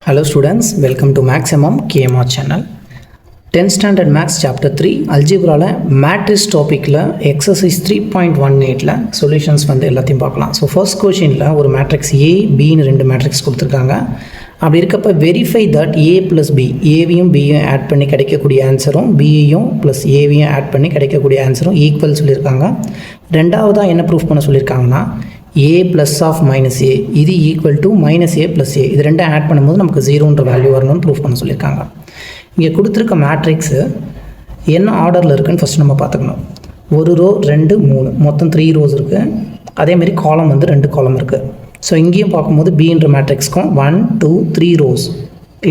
Hello students, welcome to Maximum KMR channel. 10th standard maths chapter 3 algebra matrix topic la exercise 3.18 la solutions வந்து எல்லாத்தையும் பார்க்கலாம். So first question la ஒரு matrix A, B னு ரெண்டு matrix கொடுத்திருக்காங்க. அப்படி இருக்கப்ப verify that A plus B, A வையும் B யும் ஆட் பண்ணி கிடைக்கக்கூடிய ஆன்சரும் B யும் plus A வையும் ஆட் பண்ணி கிடைக்கக்கூடிய ஆன்சரும் ஈக்குவல் சொல்லியிருக்காங்க. ரெண்டாவதா என்ன ப்ரூஃப் பண்ண சொல்லியிருக்காங்கன்னா a plus of minus a இது equal to minus a plus a இது ரெண்டும் ஆட் பண்ணும்போது நமக்கு 0ன்ற வேல்யூ வரணும்னு ப்ரூஃப் பண்ண சொல்லியிருக்காங்க. இங்கே கொடுத்துருக்க மேட்ரிக்ஸு என்ன ஆர்டரில் இருக்குன்னு ஃபஸ்ட் நம்ம பார்த்துக்கணும். ஒரு ரோ 2 3 மொத்தம் 3 ரோஸ் இருக்குது. அதேமாரி காலம் வந்து 2 காலம் இருக்குது. ஸோ இங்கேயும் பார்க்கும்போது பின்ற மேட்ரிக்ஸ்க்கும் 1 2 3 rose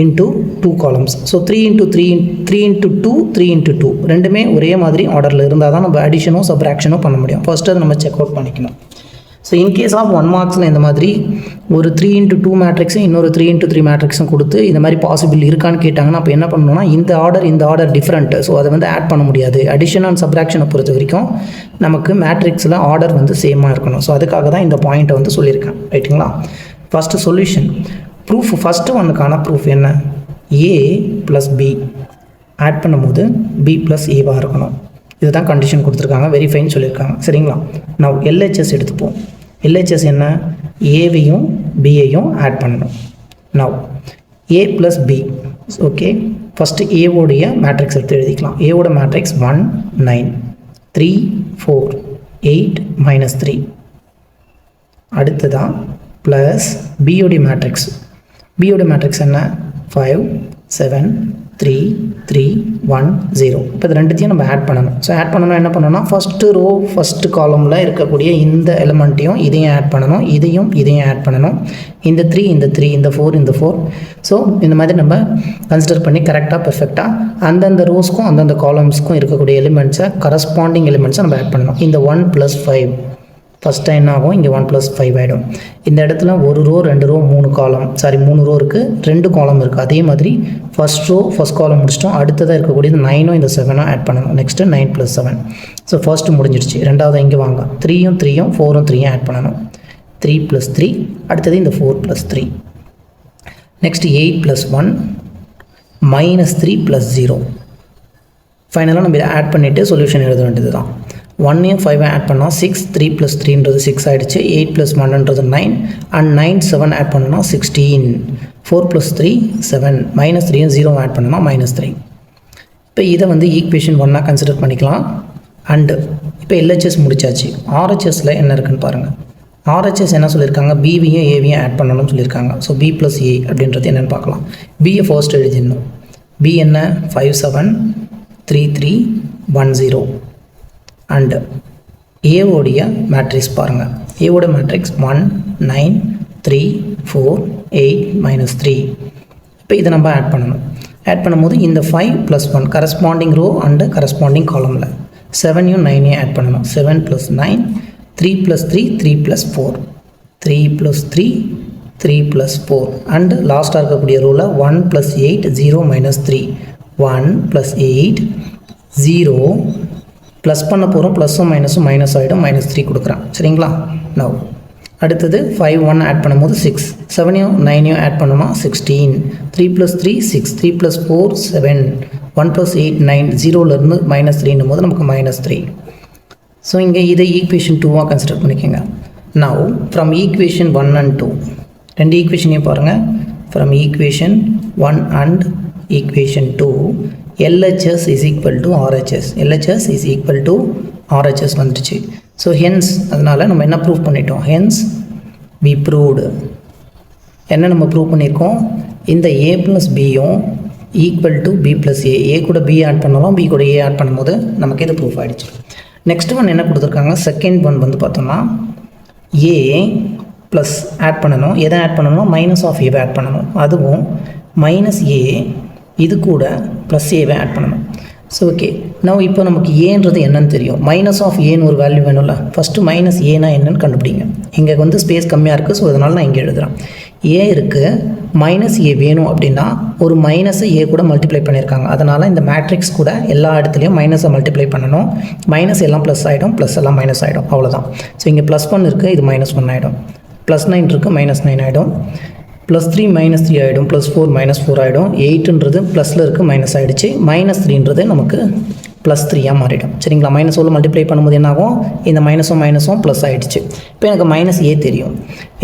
into 2 columns. So 3 into 3 into 2 3 into 2 ரெண்டுமே ஒரே மாதிரி ஆர்டரில் இருந்தால் தான் நம்ம அடிஷனோ சப்ராக்ஷனோ பண்ண முடியும். ஃபஸ்ட்டு அதை நம்ம செக் அவுட் பண்ணிக்கணும். ஸோ இன்கேஸ் ஆஃப் 1 மார்க்ஸில் இந்த மாதிரி ஒரு 3 into 2 மேட்ரிக்ஸும் இன்னொரு 3 into 3 மேட்ரிக்ஸும் கொடுத்து இந்த மாதிரி பாசிபிள் இருக்கான்னு கேட்டாங்கன்னா அப்போ என்ன பண்ணணும்னா இந்த ஆர்டர் டிஃப்ரெண்ட்டு. ஸோ அதை வந்து ஆட் பண்ண முடியாது. அடிஷன் அண்ட் சப்ராக்ஷனை பொறுத்த வரைக்கும் நமக்கு மேட்ரிக்ஸில் ஆர்டர் வந்து சேமாக இருக்கணும். ஸோ அதுக்காக தான் இந்த பாயிண்ட்டை வந்து சொல்லியிருக்கேன். ரைட்டுங்களா? ஃபஸ்ட்டு சொல்யூஷன் ப்ரூஃப் ஃபஸ்ட்டு ஒன்றுக்கான ப்ரூஃப் என்ன? A + B ஆட் பண்ணும்போது B + Aவாக இருக்கணும். இதுதான் கண்டிஷன் கொடுத்துருக்காங்க. வெரிஃபைன்னு சொல்லியிருக்காங்க. சரிங்களா? நான் LHS எடுத்துப்போம். LHS என்ன? ஏவையும் பியையும் ஆட் பண்ணணும். Now A + B. Okay, first ஏவோடைய மேட்ரிக்ஸ் எடுத்து எழுதிக்கலாம். ஏவோட மேட்ரிக்ஸ் 1 9 3 4 8 -3. அடுத்ததான் ப்ளஸ் பியோடைய மேட்ரிக்ஸ். பியோடைய மேட்ரிக்ஸ் என்ன? 5 7 3 3 1 0. இப்போ இது ரெண்டுத்தையும் நம்ம ஆட் பண்ணணும். ஸோ ஆட் பண்ணணும் என்ன பண்ணணும்னா ஃபஸ்ட்டு ரோ ஃபஸ்ட்டு காலமில் இருக்கக்கூடிய இந்த எலிமெண்ட்டையும் இதையும் ஆட் பண்ணணும். இதையும் ஆட் பண்ணணும். இந்த 3 இந்த 3 இந்த 4 இந்த 4. ஸோ இந்த மாதிரி நம்ம கன்சிடர் பண்ணி கரெக்டாக பெர்ஃபெக்டாக அந்தந்த ரோஸ்க்கும் அந்தந்த காலம்ஸ்க்கும் இருக்கக்கூடிய எலிமெண்ட்ஸை கரஸ்பாண்டிங் எலிமெண்ட்ஸை நம்ம ஆட் பண்ணணும். இந்த 1 + 5 ஃபஸ்ட்டாக என்ன ஆகும்? இங்கே 1 + 5 ஆகிடும். இந்த இடத்துல ஒரு ரோ 2 ரோ 3 காலம் 3 ரோ இருக்குது, 2 காலம் இருக்குது. அதே மாதிரி ஃபஸ்ட் ரோ ஃபஸ்ட் காலம் முடிச்சிட்டோம். அடுத்ததாக இருக்கக்கூடியது 9 இந்த 7 ஆட் பண்ணணும். நெக்ஸ்ட்டு 9 + 7. ஸோ ஃபர்ஸ்ட்டு முடிஞ்சிடுச்சு. ரெண்டாவது இங்கே வாங்க 3யும் 3யும் 4ம் 3யும் ஆட் பண்ணணும். 3 + 3. அடுத்தது இந்த 4 + 3. நெக்ஸ்ட் 8 + 1 -3 + 0. ஃபைனலாக நம்ம இதை ஆட் பண்ணிவிட்டு சொல்யூஷன் எழுத வேண்டியது தான். 1யும் 5 ஆட் பண்ணால் 6 3 + 3ன்றது 6 ஆகிடுச்சு. 8 + 1ன்றது 9 அண்ட் 9 7 ஆட் பண்ணால் 16. 4 + 3 7 -3யும் 0 ஆட் பண்ணால் -3. இப்போ இதை வந்து ஈக்குவேஷன் 1 கன்சிடர் பண்ணிக்கலாம். அண்டு இப்போ LHS முடிச்சாச்சு. RHSல என்ன இருக்குன்னு பாருங்கள். RHS என்ன சொல்லியிருக்காங்க? பிவியும் ஏவியும் ஆட் பண்ணணும்னு சொல்லியிருக்காங்க. ஸோ B + A அப்படின்றது என்னென்னு பார்க்கலாம். பியை ஃபர்ஸ்ட் எழுதிடணும். B என்ன? 5 7 3 3 1 0. அண்டு ஏவோடைய மேட்ரிக்ஸ் பாருங்கள். ஏவோட மேட்ரிக்ஸ் 1 9 3 4 8 -3. இப்போ இதை நம்ம ஆட் பண்ணணும். ஆட் பண்ணும்போது இந்த 5 + 1 கரஸ்பாண்டிங் ரோ அண்டு கரஸ்பாண்டிங் காலமில் 7யும் 9யும் ஆட் பண்ணணும். 7 + 9 3 + 3 3 + 4 3 + 3 3 + 4 அண்டு லாஸ்ட்டாக இருக்கக்கூடிய ரோவில் 1 + 8 0 -3 1 + 8 0 ப்ளஸ் பண்ண போகிறோம். ப்ளஸ்ஸும் மைனஸும் மைனஸ் ஆகிடும். -3 கொடுக்குறேன். சரிங்களா? நவ் அடுத்தது 5 1 ஆட் பண்ணும்போது 6 7யும் 9யும் ஆட் பண்ணோம்னா 16 3 + 3 6 3 + 4 7 1 + 8 9 0லேருந்து -3ன்னும் போது நமக்கு -3. ஸோ இங்கே இதை ஈக்குவேஷன் 2 கன்சிடர் பண்ணிக்கோங்க. நவ் ஃப்ரம் ஈக்குவேஷன் 1 and 2 ரெண்டு ஈக்குவேஷனையும் பாருங்கள். From equation 1 and equation 2 LHS is equal to RHS. LHS is equal to RHS வந்துடுச்சு. ஸோ ஹென்ஸ் அதனால் நம்ம என்ன ப்ரூவ் பண்ணிட்டோம்? Hence we proved. என்ன நம்ம ப்ரூவ் பண்ணியிருக்கோம்? இந்த A + Bயும் equal to B + A. A கூட B ஆட் பண்ணலாம், B கூட A ஆட் பண்ணும்போது நமக்கு இது ப்ரூஃப் ஆகிடுச்சு. நெக்ஸ்ட் ஒன் என்ன கொடுத்துருக்காங்க? செகண்ட் ஒன் வந்து பார்த்தோம்னா A ப்ளஸ் ஆட் பண்ணணும். எதை ஆட் பண்ணணும்? -A ஆட் பண்ணணும். அதுவும் -A இது கூட +Aவை ஆட் பண்ணணும். ஸோ ஓகே, நான் இப்போ நமக்கு ஏன்றது என்னன்னு தெரியும். -Aன்னு ஒரு வேல்யூ வேணும்ல. ஃபஸ்ட்டு -Aனா என்னன்னு கண்டுபிடிங்க. இங்கே வந்து ஸ்பேஸ் கம்மியாக இருக்குது. ஸோ அதனால் நான் இங்கே எழுதுகிறேன். A இருக்குது, -A வேணும் அப்படின்னா ஒரு மைனஸை A கூட மல்டிப்ளை பண்ணியிருக்காங்க. அதனால் இந்த மேட்ரிக்ஸ் கூட எல்லா இடத்துலையும் மைனஸை மல்டிப்ளை பண்ணணும். மைனஸ் எல்லாம் ப்ளஸ் ஆகிடும், ப்ளஸ் எல்லாம் மைனஸ் ஆகிடும். அவ்வளோதான். ஸோ இங்கே +1 இருக்குது, இது -1 ஆகிடும். +9 இருக்குது, -9 ஆகிடும். +3 -3 ஆகிடும், +4 -4 ஆகிடும், 8ன்றது ப்ளஸில் இருக்குது மைனஸ் ஆகிடுச்சு, -3ன்றது நமக்கு +3 மாறிடும். சரிங்களா? -1 மல்டிப்ளை பண்ணும்போது என்ன ஆகும், இந்த மைனஸும் ப்ளஸ் ஆகிடுச்சு. இப்போ எனக்கு -a தெரியும்.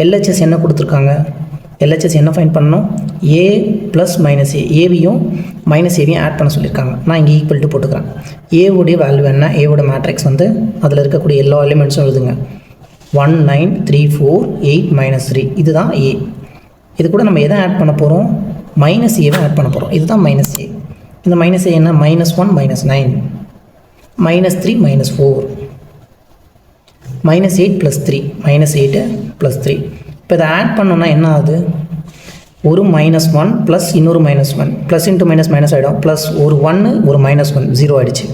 LHS என்ன கொடுத்துருக்காங்க, LHS என்ன ஃபைன் பண்ணணும், a ப்ளஸ் -a, ஏவியும் -aவையும் ஆட் பண்ண சொல்லியிருக்காங்க. நான் இங்கே ஈக்குவல் டு போட்டுக்கிறேன். ஏவுடைய வேல்யூ என்ன, ஏவோட மேட்ரிக்ஸ் வந்து அதில் இருக்கக்கூடிய எல்லா எலிமெண்ட்ஸும் எழுதுங்க. 1 9 3 4 8 -3, இதுதான் a. இது கூட நம்ம எதை ஆட் பண்ண போகிறோம், -aவை ஆட் பண்ண போகிறோம். இதுதான் -a. இந்த -a என்ன, -1 -9 -3 -4 -8 +3 -8 +3. இப்போ இதை ஆட் பண்ணோன்னா என்ன ஆகுது, ஒரு -1 ப்ளஸ் இன்னொரு -1, ப்ளஸ் இன்ட்டு மைனஸ் மைனஸ் ஆகிடும், ப்ளஸ் ஒரு 1 ஒரு -1 0 ஆகிடுச்சு.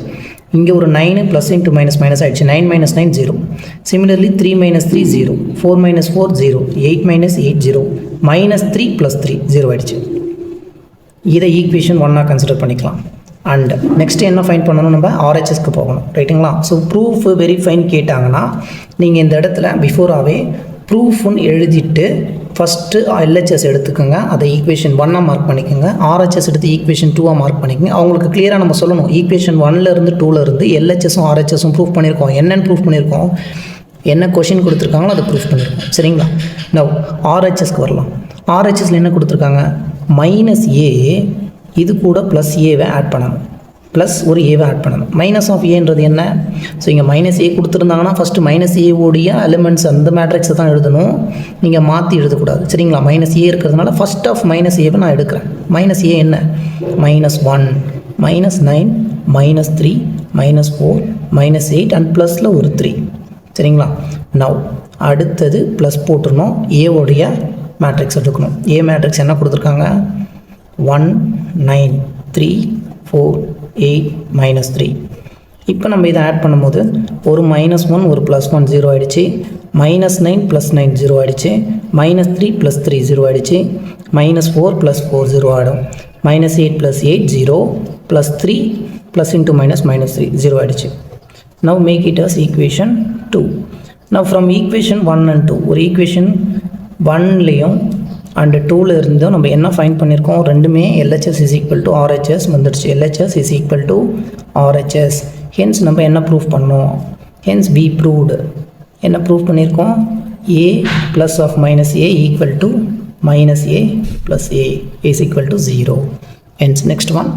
இங்கே ஒரு 9 ப்ளஸ் இன்ட்டு மைனஸ் மைனஸ் ஆகிடுச்சு, 9 - 9 0. சிமிலர்லி 3 - 3 0, 4 - 4 0, 8 - 8 0, -3 + 3 0 ஆகிடுச்சு. இதை ஈக்குவேஷன் 1 கன்சிடர் பண்ணிக்கலாம். அண்ட் நெக்ஸ்ட்டு என்ன ஃபைன் பண்ணணும், நம்ம RHSக்கு போகணும். ரைட்டுங்களா? ஸோ ப்ரூஃப் வெரிஃபைன் கேட்டாங்கன்னா நீங்கள் இந்த இடத்துல பிஃபோராகவே ப்ரூஃப்னு எழுதிட்டு ஃபஸ்ட்டு LHS எடுத்துக்கோங்க, அதை ஈக்குவேஷன் 1 மார்க் பண்ணிக்கோங்க. RHS எடுத்து ஈக்குவேஷன் 2 மார்க் பண்ணிக்கோங்க. அவங்களுக்கு கிளியராக நம்ம சொல்லணும், ஈக்குவேஷன் 1லேருந்து 2லேருந்து LHSும் RHSும் ப்ரூஃப் பண்ணியிருக்கோம். என்னென்னு ப்ரூஃப் பண்ணியிருக்கோம், என்ன கொஷின் கொடுத்துருக்காங்களோ அதை ப்ரூஃப் பண்ணியிருக்கோம். சரிங்களா? நவ் RHSக்கு வரலாம். RHSல என்ன கொடுத்துருக்காங்க, -a, இது கூட +aவை ஆட் பண்ணணும், ப்ளஸ் ஒரு ஏவை ஆட் பண்ணணும். -(a)ன்றது என்ன, ஸோ இங்கே -a கொடுத்துருந்தாங்கன்னா ஃபஸ்ட்டு -a உடைய எலிமெண்ட்ஸ் அந்த மேட்ரிக்ஸை தான் எழுதணும், நீங்கள் மாற்றி எழுதக்கூடாது. சரிங்களா? -a இருக்கிறதுனால ஃபஸ்ட் ஆஃப் -aவை நான் எடுக்கிறேன். -a என்ன, -1 -9 -3 -4 -8 அண்ட் ப்ளஸில் ஒரு 3. சரிங்களா? நவ் அடுத்தது ப்ளஸ் போட்டுருணும், ஏவுடைய மேட்ரிக்ஸ் எடுக்கணும். ஏ மேட்ரிக்ஸ் என்ன கொடுத்துருக்காங்க, 1 9 3 4 8 -3. இப்போ நம்ம இதை ஆட் பண்ணும்போது ஒரு -1 ஒரு +1 0 ஆகிடுச்சு, -9 + 9 0 ஆகிடுச்சு, -3 + 3 0 ஆகிடுச்சு, -4 + 4 0 ஆகிடும், -8 + 8 0 +3 ப்ளஸ் இன்ட்டு -3 0 ஆகிடுச்சு. Now make it as equation 2. Now from equation 1 and 2, ஒரு equation 1லேயும் அண்ட் 2ல் இருந்தும் நம்ம என்ன ஃபைன் பண்ணியிருக்கோம், ரெண்டுமே LHS is equal to RHS வந்துடுச்சு. LHS is equal to RHS. Hence நம்ம என்ன ப்ரூஃப் பண்ணோம், ஹென்ஸ் we proved. என்ன ப்ரூஃப் பண்ணியிருக்கோம், a plus of -a equal to -a plus a is equal to 0. Hence next one,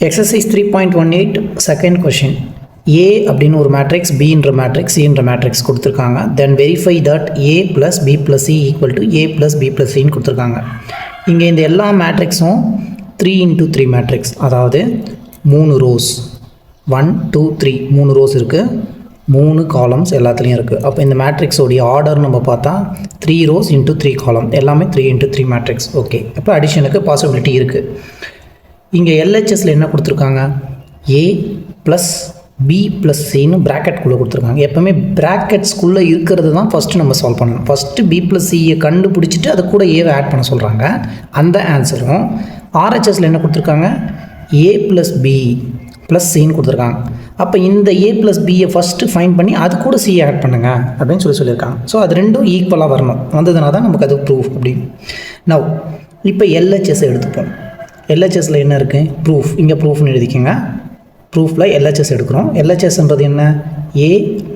exercise 3.18 second question. A அப்படின்னு ஒரு matrix, Bன்ற matrix, Cன்ற matrix கொடுத்துருக்காங்க. Then verify that A + B + C equal to A + B + Cன்னு கொடுத்துருக்காங்க. இங்கே இந்த எல்லா மேட்ரிக்ஸும் 3 × 3 மேட்ரிக்ஸ், அதாவது 3 ரோஸ், 1 2 3 3 ரோஸ் இருக்குது, 3 காலம்ஸ் எல்லாத்துலேயும் இருக்குது. அப்போ இந்த மேட்ரிக்ஸோடைய ஆர்டர் நம்ம பார்த்தா 3 rows × 3 காலம், எல்லாமே 3 × 3 மேட்ரிக்ஸ். ஓகே, அப்போ அடிஷனுக்கு பாசிபிலிட்டி இருக்குது. இங்கே LHSல என்ன கொடுத்துருக்காங்க, A + B + Cன்னு ப்ராக்கெட்குள்ளே கொடுத்துருக்காங்க. எப்போவுமே ப்ராக்கெட்ஸ்குள்ளே இருக்கிறது தான் ஃபஸ்ட்டு நம்ம சால்வ் பண்ணணும். ஃபஸ்ட்டு B + Cயை கண்டுபிடிச்சிட்டு அது கூட ஏவை ஆட் பண்ண சொல்கிறாங்க. அந்த ஆன்சரும் RHSல என்ன கொடுத்துருக்காங்க, A + B + Cன்னு கொடுத்துருக்காங்க. அப்போ இந்த A + Bயை ஃபஸ்ட்டு ஃபைன் பண்ணி அது கூட Cயை ஆட் பண்ணுங்க அப்படின்னு சொல்லியிருக்காங்க. ஸோ அது ரெண்டும் ஈக்குவலாக வரணும், வந்ததுனா தான் நமக்கு அது ப்ரூஃப் அப்படின்னு. நவ் இப்போ LHS எடுத்துப்போம். LHSல என்ன இருக்குது, ப்ரூஃப், இங்கே ப்ரூஃப்னு எழுதிக்கோங்க. ப்ரூஃபில் LHS எடுக்கிறோம். LHSன்றது என்ன, A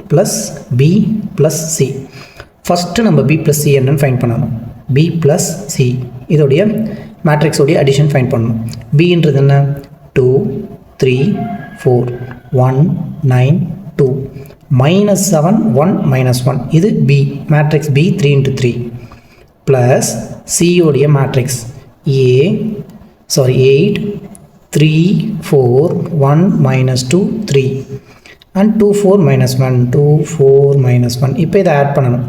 + B + C. ஃபஸ்ட்டு நம்ம B + C என்னன்னு ஃபைன் பண்ணணும். B + C இதோடைய மேட்ரிக்ஸோடைய அடிஷன் ஃபைன் பண்ணணும். Bன்றது என்ன, 2 3 4 1 9 2 -7 1 -1, இது B மேட்ரிக்ஸ் B 3 × 3 ப்ளஸ் Cயோடைய மேட்ரிக்ஸ் 8 3 4 1 -2 3 and 2 4 -1 2 4 -1. இப்போ இதை ஆட் பண்ணணும்.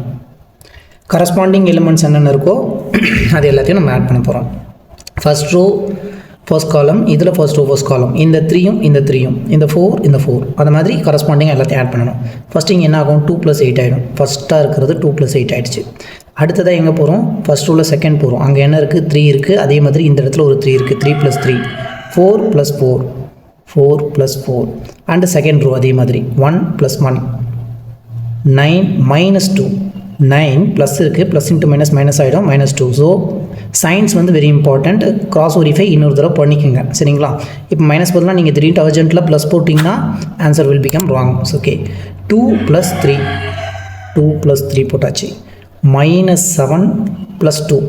கரஸ்பாண்டிங் எலிமெண்ட்ஸ் என்னென்ன இருக்கோ அது எல்லாத்தையும் நம்ம ஆட் பண்ண போகிறோம். ஃபர்ஸ்ட் ரோ ஃபர்ஸ்ட் காலம், இதில் ஃபர்ஸ்ட் ரோ ஃபர்ஸ்ட் காலம், இந்த 3யும் இந்த 3யும், இந்த 4 இந்த 4, அது மாதிரி கரஸ்பாண்டிங் எல்லாத்தையும் ஆட் பண்ணணும். ஃபஸ்ட்டு இங்கே என்ன ஆகும், 2 + 8 ஆகிடும். ஃபஸ்ட்டாக இருக்கிறது 2 + 8 ஆகிடுச்சு. அடுத்ததாக எங்கே போகிறோம், ஃபஸ்ட் ரோவில் செகண்ட் போகிறோம். அங்கே என்ன இருக்குது, 3 இருக்குது. அதே மாதிரி இந்த இடத்துல ஒரு 3 இருக்குது, 3 + 3 4 + 4 4 + 4 அண்ட் செகண்ட் ரோ அதே மாதிரி 1 + 1 9 -2 9 ப்ளஸ் இருக்குது, ப்ளஸ் இன்ட்டு மைனஸ் மைனஸ் ஆகிடும், -2. ஸோ சயின்ஸ் வந்து வெரி இம்பார்ட்டண்ட். கிராஸ் வெரிஃபை இன்னொரு தடவை பண்ணிக்கோங்க சரிங்களா. இப்போ மைனஸ் பதிலாக நீங்கள் திடீர்னு அர்ஜென்ட்டில் ப்ளஸ் போட்டிங்கன்னா answer will become wrong. Okay 2 + 3 போட்டாச்சு. -7 + 2.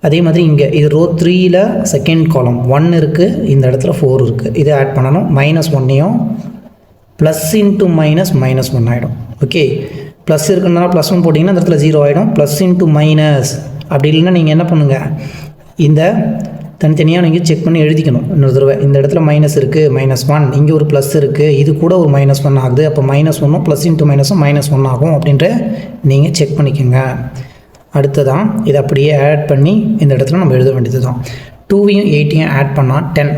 அதே மாதிரி இங்கே இது ரோ 3ல் செகண்ட் காலம் 1 இருக்குது, இந்த இடத்துல 4 இருக்குது. இதை ஆட் பண்ணணும். -1ஐயும் ப்ளஸ் இன்ட்டு மைனஸ் -1 ஆகிடும். ஓகே ப்ளஸ் இருக்குனால +1 போட்டிங்கன்னா இந்த இடத்துல 0 ஆகிடும். ப்ளஸ் இன்ட்டு மைனஸ் அப்படி இல்லைன்னா நீங்கள் என்ன பண்ணுங்கள், இந்த தனித்தனியாக நீங்கள் செக் பண்ணி எழுதிக்கணும் இன்னொரு தடவை. இந்த இடத்துல மைனஸ் இருக்குது, -1, இங்கே ஒரு ப்ளஸ் இருக்குது, இது கூட ஒரு -1 ஆகுது. அப்போ -1 ப்ளஸ் இன்ட்டு மைனஸும் -1 ஆகும் அப்படின்ற நீங்கள் செக் பண்ணிக்கோங்க. அடுத்ததான் இதை அப்படியே ஆட் பண்ணி இந்த இடத்துல நம்ம எழுத வேண்டியது தான். 2ஐயும் 8ஐயும் ஆட் பண்ணால் 10.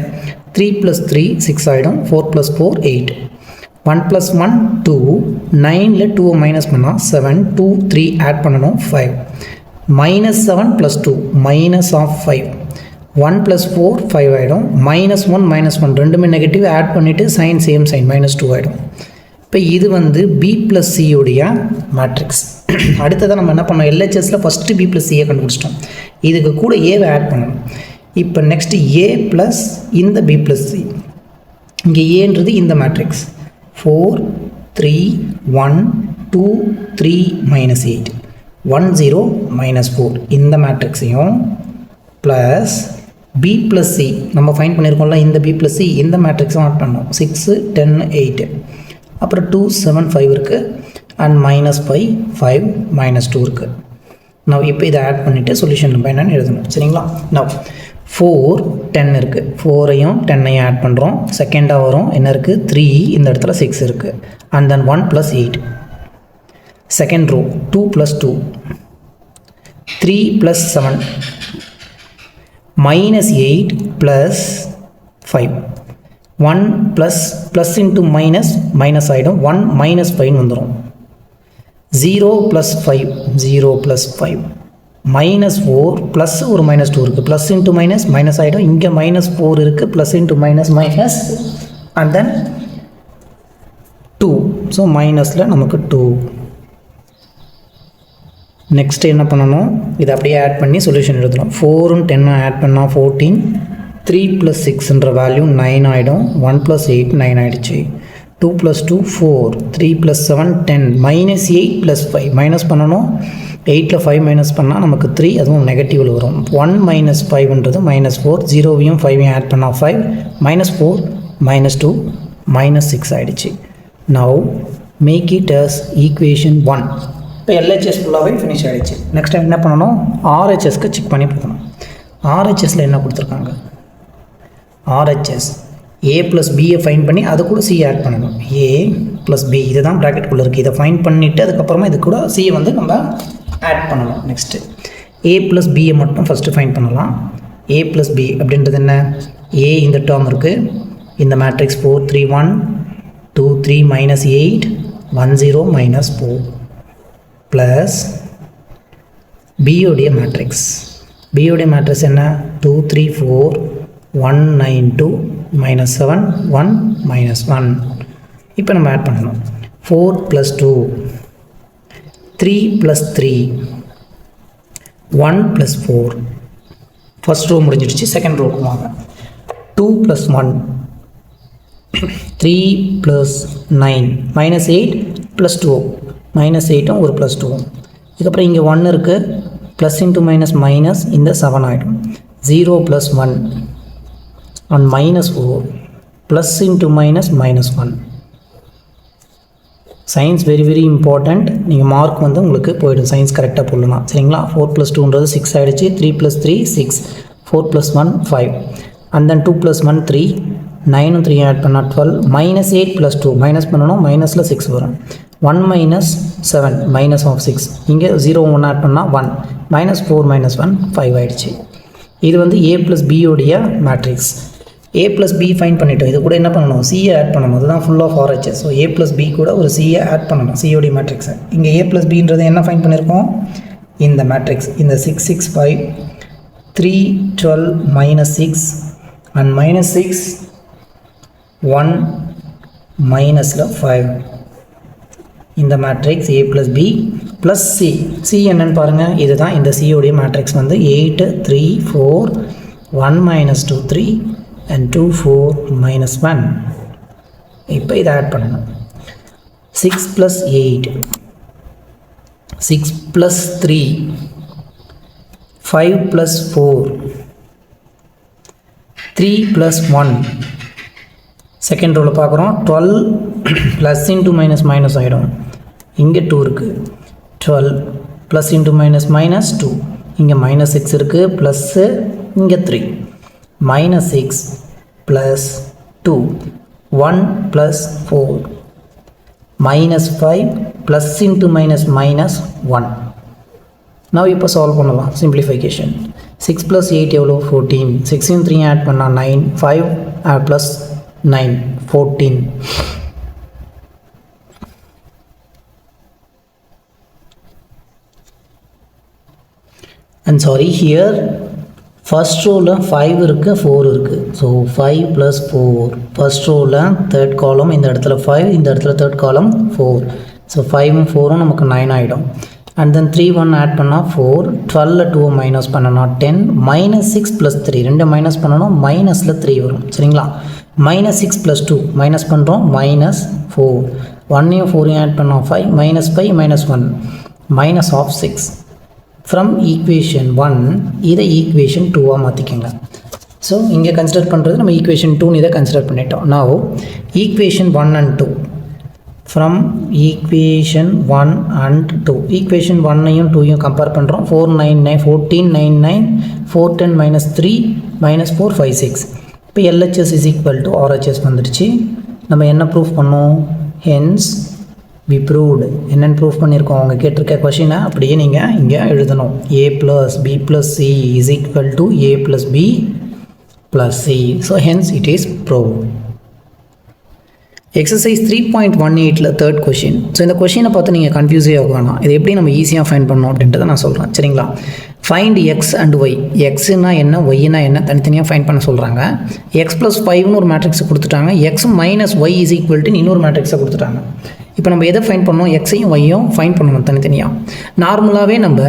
3 + 3 6 ஆகிடும். 4 + 4 8. 1 + 1 2. 9ல் 2 மைனஸ் பண்ணால் 7. 2 3 ஆட் பண்ணணும் 5. -7 + 2 -5. 1 + 4 5 ஆகிடும். -1 -1 ரெண்டுமே நெகட்டிவ் ஆட் பண்ணிவிட்டு சைன் சேம் சைன் -2 ஆகிடும். இப்போ இது வந்து B + C உடைய மேட்ரிக்ஸ். அடுத்ததான் நம்ம என்ன பண்ணோம், LHSல் ஃபஸ்ட்டு B + Cயை கண்டுபிடிச்சிட்டோம். இதுக்கு கூட ஏவை ஆட் பண்ணணும். இப்போ நெக்ஸ்ட்டு A ப்ளஸ் இந்த B + C. இங்கே ஏன்றது இந்த மேட்ரிக்ஸ் 4 3 1 2 3 -8 1 0 -4 இந்த மேட்ரிக்ஸையும் ப்ளஸ் B + C நம்ம ஃபைன் பண்ணியிருக்கோம்ல இந்த B + C இந்த மேட்ரிக்ஸும் ஆட் பண்ணோம். 6 10 8 அப்புறம் 2 7 5 இருக்குது அண்ட் -5 5 -2 இருக்குது. நான் இப்போ இதை ஆட் பண்ணிவிட்டு சொல்யூஷன் நம்ம என்னென்னு எழுதணும் சரிங்களா. நான் 4 10 இருக்குது, 4ஐயும் 10ஐயும் ஆட் பண்ணுறோம். செகண்டாக வரும் என்ன இருக்குது 3, இந்த இடத்துல 6 இருக்குது. And then 1 + 8. Second row 2 + 2 3 + 7 -8 + 5. 1 plus into minus ஆகிடும். 1 -5 வந்துடும். 0 + 5 0 + 5 -4 ப்ளஸ் ஒரு -2 இருக்குது. ப்ளஸ் இன்ட்டு மைனஸ் ஆகிடும். இங்கே -4 இருக்குது. Plus into minus and then 2. So மைனஸில் நமக்கு 2. நெக்ஸ்ட்டு என்ன பண்ணணும், இதை அப்படியே ஆட் பண்ணி சொல்யூஷன் எழுதணும். 4ம் 10ம் ஆட் பண்ணால் 14. 3 + 6ன்ற வேல்யூ 9 ஆகிடும். 1 + 8 9 ஆகிடுச்சு. 2 + 2 4. 3 + 7 10. -8 + 5 மைனஸ் பண்ணணும். 8ல் 5 மைனஸ் பண்ணால் நமக்கு 3, அதுவும் நெகட்டிவில் வரும். 1 - 5ன்றது -4. 0வையும் 5ஐயும் ஆட் பண்ணால் 5. -4 -2 -6 ஆகிடுச்சு. Now make it as equation 1. இப்போ LHS ஃபுல்லாகவே ஃபினிஷ் ஆகிடுச்சு. நெக்ஸ்ட் டைம் என்ன பண்ணணும், RHSக்கு செக் பண்ணி பார்க்கணும். RHSயில் என்ன கொடுத்துருக்காங்க, RHS A + Bயை ஃபைன் பண்ணி அது கூட C ஆட் பண்ணணும். A + B இதுதான் ப்ராக்கெட்டுக்குள்ளே இருக்குது. இதை ஃபைன் பண்ணிவிட்டு அதுக்கப்புறமா இது கூட Cயை வந்து நம்ம ஆட் பண்ணணும். நெக்ஸ்ட்டு A + Bயை மட்டும் ஃபஸ்ட்டு ஃபைன் பண்ணலாம். A + B அப்படின்றது என்ன, A இந்த டேர்ம் இருக்குது. இந்த மேட்ரிக்ஸ் 4 3 1 2 3 -8 1 0 -4 ப்ளஸ் பியோடைய மேட்ரிக்ஸ். பியோடைய மேட்ரிக்ஸ் என்ன 2 3 4 1 9 2 -7 1 -1. இப்போ நம்ம ஆட் பண்ணணும். 4 + 2 3 + 3 1 + 4. ஃபர்ஸ்ட் ரோ முடிஞ்சிடுச்சு. செகண்ட் ரோக்கு வாங்க. 2 + 1 3 + 9 -8 + 2 -8ம் ஒரு +2. இதுக்கப்புறம் இங்கே 1 இருக்குது. ப்ளஸ் இன்ட்டு மைனஸ் இந்த 7 ஆகிடும். 0 + 1 and -4 plus into -1. Science very important. நீங்கள் மார்க் வந்து உங்களுக்கு போய்டும் சயின்ஸ் கரெக்டாக போடலாம் சரிங்களா. 4 + 2ன்றது 6 ஆகிடுச்சு. 3 + 3 6 4 + 1 5 and then 2 + 1 3 9 3 ஆட் பண்ணால் 12 -8 + 2 மைனஸ் பண்ணணும். மைனஸில் 6 வரும். 1 - 7 -6 இங்கே 0 1 ஆட் பண்ணால் 1 -4 -1 5 ஆகிடுச்சு. இது வந்து A + B உடைய மேட்ரிக்ஸ். A + B ஃபைன் பண்ணிட்டோம். இது கூட என்ன பண்ணணும், Cயை ஆட் பண்ணணும். அதுதான் full of RHS. So A + B கூட ஒரு Cயை ஆட் பண்ணணும். Cயோடைய மேட்ரிக்ஸை இங்கே A + Bன்றது என்ன ஃபைன் பண்ணியிருக்கோம், இந்த மேட்ரிக்ஸ். இந்த 6 6 5 3 12 -6 and -6 1 -5 இந்த matrix A + B plus C என்னன்னு பாருங்கள், இதுதான் இந்த சியோடைய மேட்ரிக்ஸ் வந்து 8 3 4 1 minus 2 3 and 2 4 minus 1. இப்போ இதை ஆட் பண்ணணும். 6 plus 8 6 plus 3 5 plus 4 3 plus 1. Second ரோவில் பார்க்குறோம். 12 ப்ளஸ் இன்ட்டு மைனஸ் மைனஸ் ஆகிடும். இங்கே 2 இருக்குது. 12 ப்ளஸ் இன்ட்டு மைனஸ் மைனஸ் 2. இங்கே மைனஸ் 6 இருக்குது, ப்ளஸ்ஸு இங்கே 3. Minus 6 plus 2 1 plus 4 minus 5 plus into minus minus 1. நான் இப்போ சால்வ் பண்ணலாம். சிம்பிளிஃபிகேஷன் 6 ப்ளஸ் 8 எவ்வளோ 14. 6 3 ஆட் பண்ணால் 9. 5 plus 9 14. And sorry, here first rowல 5 இருக்குது, 4 இருக்குது. ஸோ 5 + 4. ஃபர்ஸ்ட் ரோவில் தேர்ட் காலம், இந்த இடத்துல 5, இந்த இடத்துல தேர்ட் காலம் 4. ஸோ 5 4 நமக்கு 9 ஆகிடும். அண்ட் தென் 3 1 ஆட் பண்ணால் 4. 12 2 மைனஸ் பண்ணனா 10. மைனஸ் 6 + 3 ரெண்டு மைனஸ் பண்ணணும், மைனஸில் 3 வரும். சரிங்களா? மைனஸ் 6 + 2 மைனஸ் பண்ணுறோம், மைனஸ் 4. 1 4 ஆட் பண்ணோம் 5. Minus 5 minus 1 minus of 6. From equation 1 இதை ஈக்குவேஷன் 2ஆக மாற்றிக்கோங்க. ஸோ இங்கே கன்சிடர் பண்ணுறது நம்ம ஈக்குவேஷன் 2ன்னு இதை கன்சிடர் பண்ணிட்டோம். Now equation 1 and 2. From equation 1 and 2 equation 1ஐயும் 2ஐயும் கம்பேர் பண்ணுறோம். 4 9 9 14 9 9 4 10 மைனஸ் 3 மைனஸ் 4 5 6. இப்போ LHS is equal to RHS வந்துடுச்சு. நம்ம என்ன ப்ரூஃப் பண்ணோம்? Hence we proved. என்னென்னு ப்ரூஃப் பண்ணியிருக்கோம்? அவங்க கேட்டிருக்க கொஷினை அப்படியே நீங்கள் இங்கே எழுதணும். A + B + C is equal to A + B + C. So hence it is proved. Exercise 3.18ல் தேர்ட் கொஷின். ஸோ இந்த கொஷினை பார்த்து நீங்கள் கன்ஃபியூஸே ஆக வேணாம். இது எப்படி நம்ம ஈஸியாக ஃபைண்ட் பண்ணணும் அப்படின்றத நான் சொல்கிறேன். சரிங்களா? Find x and y. எக்ஸுனா என்ன, ஒய்னா என்ன தனித்தனியாக ஃபைண்ட் பண்ண சொல்கிறாங்க. எக்ஸ் + 5னு ஒரு மேட்ரிக்ஸை கொடுத்துட்டாங்க. X minus Y is equal to இன்னொரு மேட்ரிக்ஸை கொடுத்துட்டாங்க. இப்போ நம்ம எதை ஃபைண்ட் பண்ணணும்? எக்ஸையும் ஒய்யும் ஃபைண்ட் பண்ணணும் தனித்தனியாக. நார்மலாகவே நம்ம